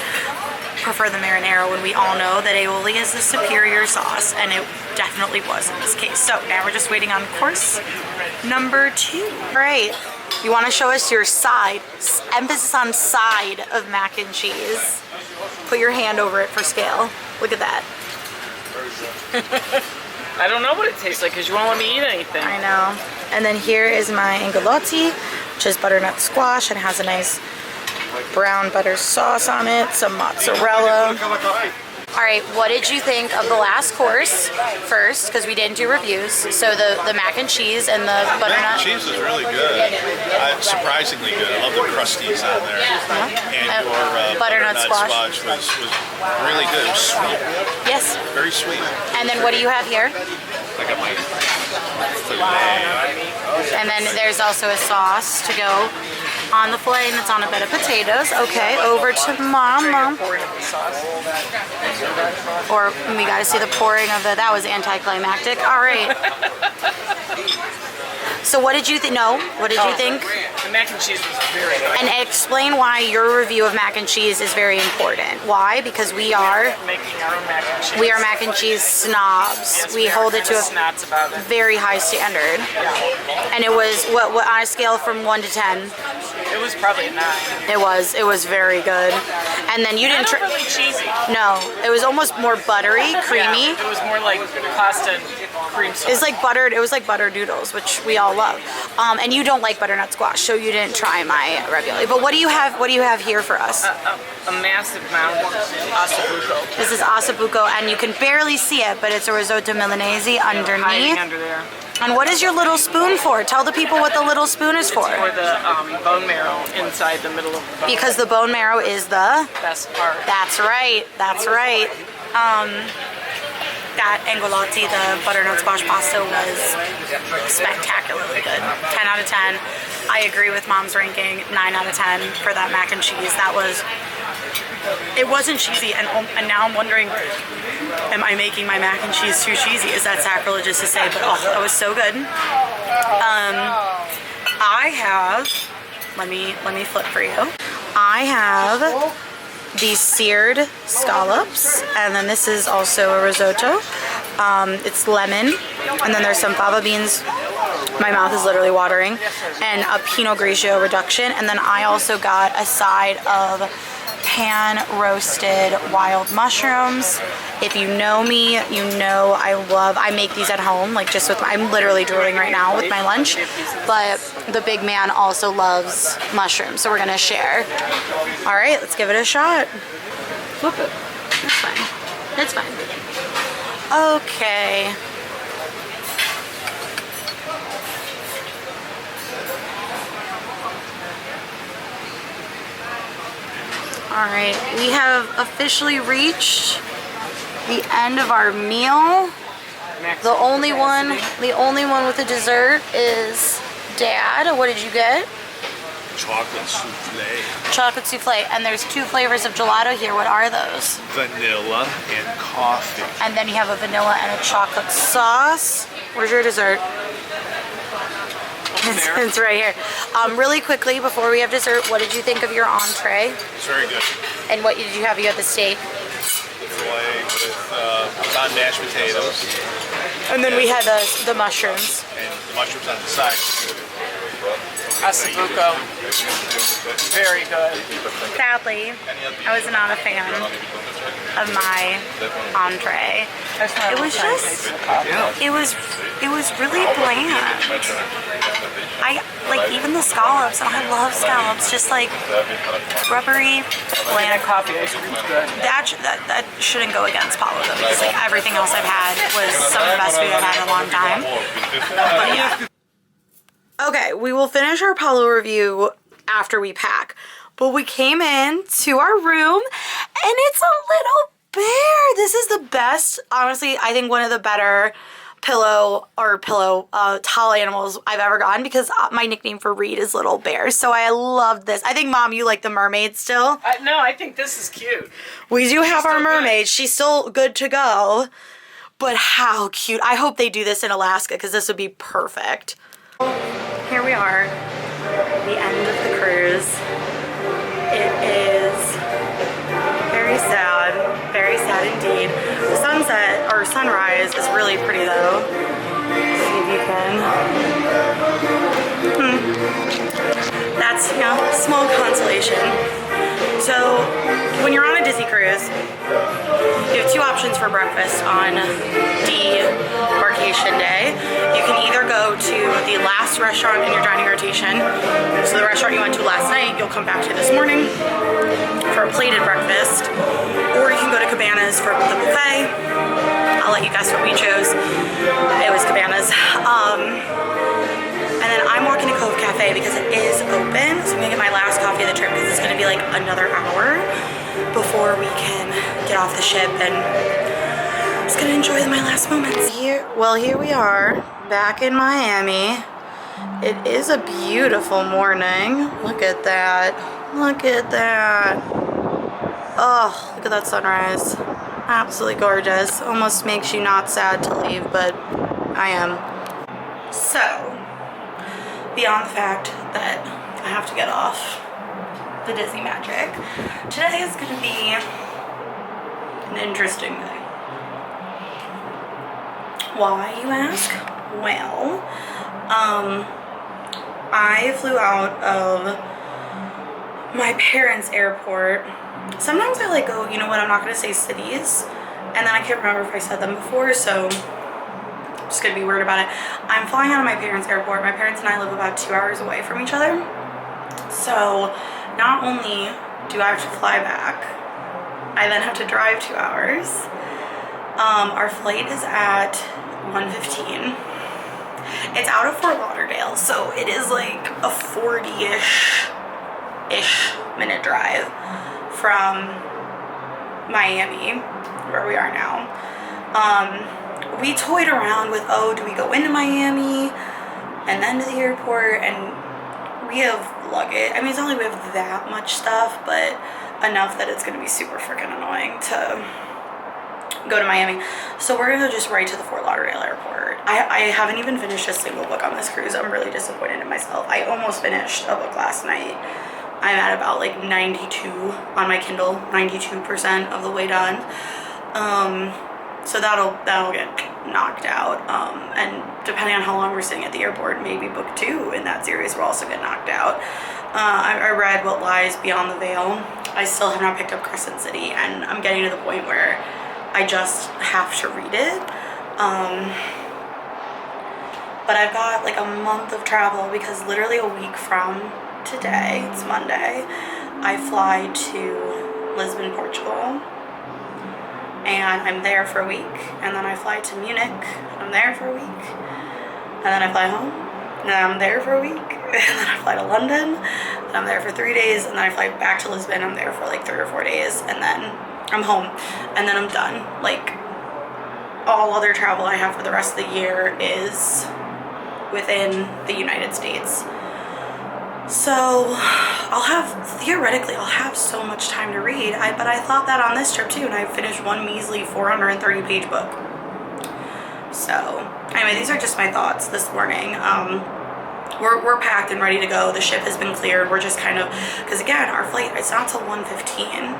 prefer the marinara when we all know that aioli is the superior sauce, and it definitely was in this case. So now we're just waiting on course number 2. All right. You want to show us your side, emphasis on side of mac and cheese. Put your hand over it for scale. Look at that. I don't know what it tastes like because you won't let me eat anything. I know. And then here is my ingolotti, which is butternut squash and has a nice brown butter sauce on it, some mozzarella. All right, what did you think of the last course first? Because we didn't do reviews. So the mac and cheese and the Mac and butternut. cheese is really good. Surprisingly good. I love the crusties on there. And your Butternut squash. was really good. It was sweet. Yes. Very sweet. And then what do you have here? I got my filet. And then there's also a sauce to go on the filet, and it's on a bed of potatoes. Okay, over to mom. Pouring of the sauce. Or we gotta see the pouring of that was anticlimactic. All right. So what did you think? No, what did you think? The mac and cheese was very good. And explain why your review of mac and cheese is very important. Why? Because we are Making our own mac and cheese. mac and cheese snobs. Yes, We are hold it to kinda a snobs about it. very high standard. And it was what on a scale from 1 to 10? It was probably a 9. It was very good. And then you didn't Not really cheesy. No, it was almost more buttery, creamy. Yeah, it was more like pasta and cream sauce. It's like buttered. It was like buttered noodles, which we all love. And you don't like butternut squash, so you didn't try my ravioli. But what do you have? What do you have here for us? a massive amount of ossobuco This is ossobuco, and you can barely see it, but it's a risotto milanese hiding underneath. under there. And what is your little spoon for? Tell the people what the little spoon is for. Or the bone marrow inside the middle of the bone. Because the bone marrow is the. Best part. That's right. That's right. That angolotti, the butternut squash pasta, was spectacularly good. 10 out of 10. I agree with Mom's ranking. 9 out of 10 for that mac and cheese. That was. It wasn't cheesy, and now I'm wondering, am I making my mac and cheese too cheesy? Is that sacrilegious to say? But oh, that was so good. I have. Let me flip for you. I have these seared scallops, and then this is also a risotto. It's lemon, and then there's some fava beans. My mouth is literally watering, and a Pinot Grigio reduction. And then I also got a side of pan roasted wild mushrooms. If you know me, you know I make these at home, like just with, I'm literally drooling right now with my lunch, but the big man also loves mushrooms, so we're gonna share. All right, let's give it a shot. Flip it. That's fine. That's fine. Okay. All right, we have officially reached the end of our meal. The only one with a dessert is Dad. What did you get? Chocolate souffle. Chocolate souffle. And there's 2 flavors of gelato here. What are those? Vanilla and coffee. And then you have a vanilla and a chocolate sauce. Where's your dessert? It's right here. Really quickly, before we have dessert, what did you think of your entree? It's very good. And what did you have? You had the steak. Filet with on mashed potatoes And then we had the mushrooms. and the mushrooms on the side. Asabuco. Very good. Sadly, I was not a fan of my entree. It was just, it was really bland. I like even the scallops, and I love scallops, just like rubbery, bland. Coffee ice cream's good. That shouldn't go against Palo though, because like everything else I've had was some of the best food I've had in a long time. But yeah. Okay, we will finish our Palo review after we pack. But we came in to our room and it's a little bear. This is the best, honestly, I think one of the better towel animals I've ever gotten, because my nickname for Reed is Little Bear. So I love this. I think, Mom, you like the mermaid still? No, I think this is cute. We do have our still good. mermaid. She's still good to go. But how cute. I hope they do this in Alaska, because this would be perfect. Here we are, the end of the cruise. It is very sad indeed. The sunset, or sunrise, is really pretty though. Let's see if you can. That's, you know, small consolation. So, when you're on a Disney cruise, you have two options for breakfast on debarkation day. You can either go to the last restaurant in your dining rotation. So the restaurant you went to last night, you'll come back to this morning for a plated breakfast. Or you can go to Cabanas for the buffet. I'll let you guess what we chose. It was Cabanas. And then I'm walking to Cove Cafe because it is open. So I'm gonna get my last coffee of the trip, because it's gonna be like another hour before we can get off the ship, and I'm just gonna enjoy my last moments. Here we are, back in Miami. It is a beautiful morning. Look at that. Look at that. Oh, look at that sunrise. Absolutely gorgeous. Almost makes you not sad to leave, but I am. So, beyond the fact that I have to get off the Disney magic, today is going to be an interesting day. Why, you ask? Well, I flew out of my parents' airport. Sometimes I like go, you know what, I'm not going to say cities, and then I can't remember if I said them before, so I'm just going to be weird about it. I'm flying out of my parents' airport. My parents and I live about 2 hours away from each other. So not only do I have to fly back, I then have to drive 2 hours. Our flight is at 1:15. It's out of Fort Lauderdale, so it is like a 40-ish minute drive from Miami, where we are now. We toyed around with, oh, do we go into Miami and then to the airport? And we have luggage. I mean, it's not like we have that much stuff, but enough that it's gonna be super freaking annoying to go to Miami. So we're gonna go just right to the Fort Lauderdale airport. I haven't even finished a single book on this cruise. I'm really disappointed in myself. I almost finished a book last night. I'm at about like 92 on my Kindle, 92% of the way done. So that'll get knocked out. And depending on how long we're sitting at the airport, maybe book 2 in that series will also get knocked out. I read What Lies Beyond the Veil. I still have not picked up Crescent City, and I'm getting to the point where I just have to read it. But I've got like a month of travel, because literally a week from today, it's Monday, I fly to Lisbon, Portugal, and I'm there for a week, and then I fly to Munich, and I'm there for a week, and then I fly home, and then I'm there for a week, and then I fly to London, and I'm there for 3 days, and then I fly back to Lisbon. I'm there for like 3 or 4 days, and then I'm home, and then I'm done. Like, all other travel I have for the rest of the year is within the United States. So theoretically I'll have so much time to read, but I thought that on this trip too, and I finished one measly 430 page book. So anyway, these are just my thoughts this morning. We're packed and ready to go. The ship has been cleared. We're just kind of, because again, our flight, it's not till 1:15.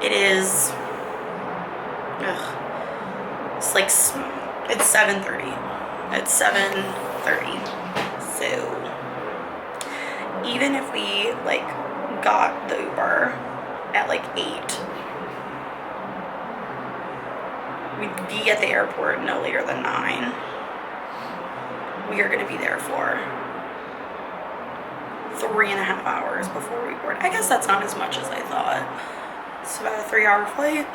It is, it's like, it's 7:30. It's 7:30. even if we like got the Uber at like 8, we'd be at the airport no later than 9. We are gonna be there for 3.5 hours before we board. I guess that's not as much as I thought. It's about a 3-hour flight.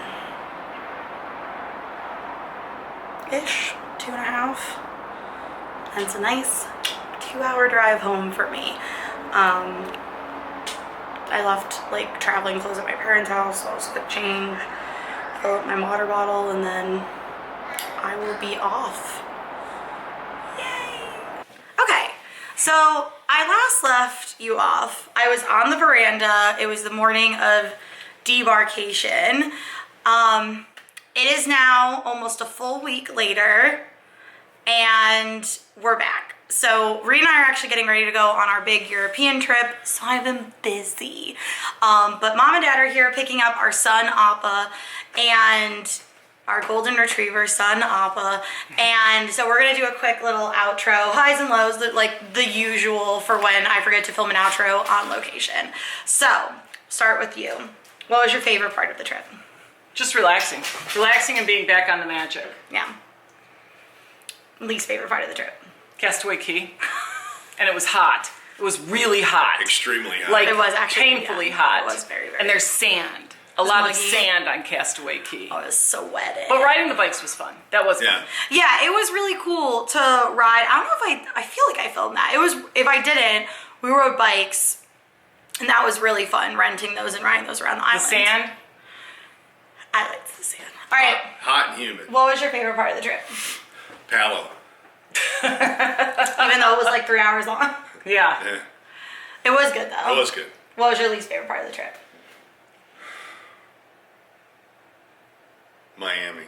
Ish, 2.5. And it's a nice 2-hour drive home for me. I left like traveling clothes at my parents' house, so I'll just quick change, fill up my water bottle, and then I will be off. Yay! Okay, so I last left you off. I was on the veranda. It was the morning of debarkation. It is now almost a full week later, and we're back. So Reed and I are actually getting ready to go on our big European trip, so I've been busy. But Mom and Dad are here picking up our son, Appa, and our golden retriever son, Appa. And so we're gonna do a quick little outro, highs and lows, like the usual for when I forget to film an outro on location. So, start with you. What was your favorite part of the trip? Just relaxing. Relaxing and being back on the Magic. Yeah. Least favorite part of the trip? Castaway Cay. And it was hot. It was really hot. Extremely hot. Like It was actually, painfully yeah, hot. it was very, very And there's sand. A lot of muggy. sand on Castaway Cay. Oh, it was so wet. But riding the bikes was fun. That was yeah. fun. Yeah, it was really cool to ride. I don't know if I feel like I filmed that. It was, if I didn't, we rode bikes, and that was really fun, renting those and riding those around the The island. sand. I liked the sand. All right, Hot and humid. what was your favorite part of the trip? Palo. Even though it was like 3 hours long. Yeah. Yeah. It was good though. That was good. What was your least favorite part of the trip? Miami.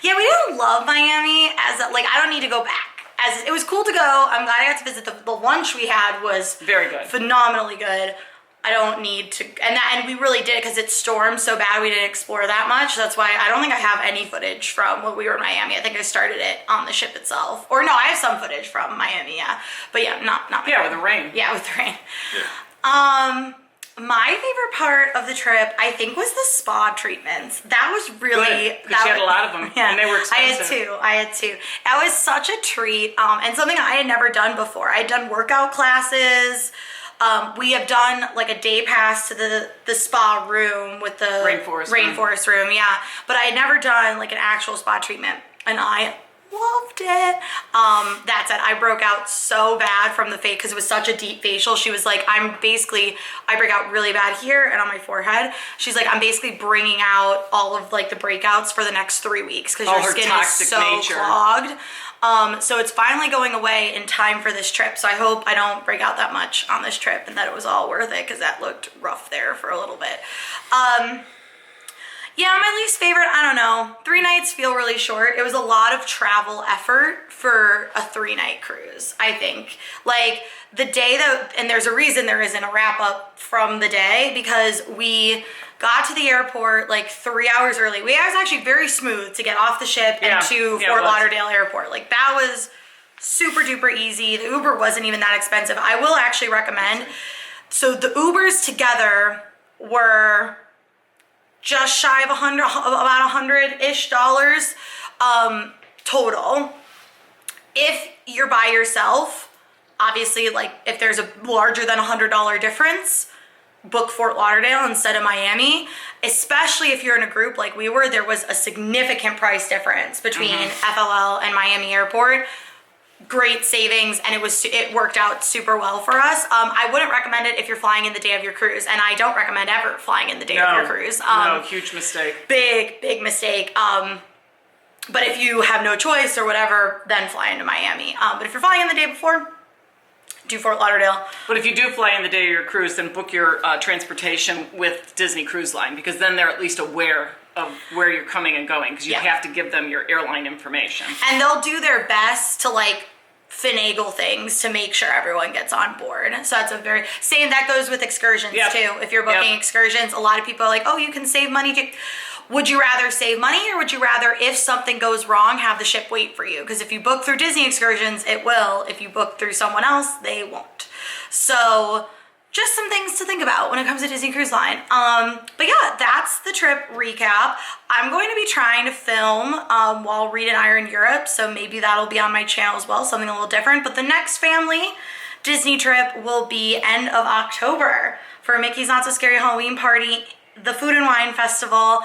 Yeah, we didn't love Miami as a, like I don't need to go back. As it was cool to go. I'm glad I got to visit. The lunch we had was Very good. phenomenally good. I don't need to, and we really did because it stormed so bad we didn't explore that much. That's why I don't think I have any footage from when we were in Miami. I think I started it on the ship itself. Or no, I have some footage from Miami, yeah. But yeah, not Yeah, Miami. with the rain. Yeah, with the rain. Yeah. My favorite part of the trip, I think, was the spa treatments. That was really... Good, 'cause you had a lot of them, and they were expensive. I had two. That was such a treat, and something I had never done before. I had done workout classes. We have done like a day pass to the spa room with the rainforest room, yeah. But I had never done like an actual spa treatment, and I loved it. That said, I broke out so bad from the face because it was such a deep facial. She was like, I break out really bad here and on my forehead. She's like, I'm basically bringing out all of like the breakouts for the next 3 weeks because your skin is so clogged. So it's finally going away in time for this trip. So I hope I don't break out that much on this trip and that it was all worth it because that looked rough there for a little bit. Yeah, my least favorite, I don't know. 3 nights feel really short. It was a lot of travel effort for a 3-night cruise, I think. Like the day that, and there's a reason there isn't a wrap up from the day because we got to the airport like 3 hours early. It was actually very smooth to get off the ship and to Fort Lauderdale Airport. Like that was super duper easy. The Uber wasn't even that expensive. I will actually recommend. So the Ubers together were just shy of about $100-ish total. If you're by yourself, obviously, like if there's a larger than $100 difference, book Fort Lauderdale instead of Miami. Especially if you're in a group like we were, there was a significant price difference between FLL and Miami Airport. Great savings, and it worked out super well for us. I wouldn't recommend it if you're flying in the day of your cruise, and I don't recommend ever flying in the day of your cruise. No, huge mistake. Big mistake. But if you have no choice or whatever, then fly into Miami. But if you're flying in the day before, do Fort Lauderdale. But if you do fly in the day of your cruise, then book your transportation with Disney Cruise Line because then they're at least aware of where you're coming and going because you have to give them your airline information. And they'll do their best to like finagle things to make sure everyone gets on board. So that's same that goes with excursions too. If you're booking excursions, a lot of people are like, oh, you can save money too. Would you rather save money or would you rather, if something goes wrong, have the ship wait for you? Because if you book through Disney Excursions, it will. If you book through someone else, they won't. So just some things to think about when it comes to Disney Cruise Line. But yeah, that's the trip recap. I'm going to be trying to film while Reed and I are in Europe, so maybe that'll be on my channel as well, something a little different. But the next family Disney trip will be end of October for Mickey's Not So Scary Halloween Party, the Food and Wine Festival,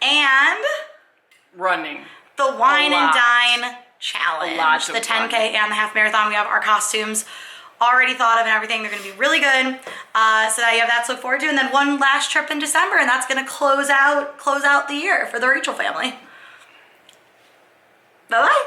and Running. the Wine A and lot. Dine Challenge. lot The of 10K running. and the half marathon. We have our costumes already thought of and everything. They're gonna be really good. So now you have that to look forward to. And then one last trip in December, and that's gonna close out the year for the Rachel family. Bye-bye.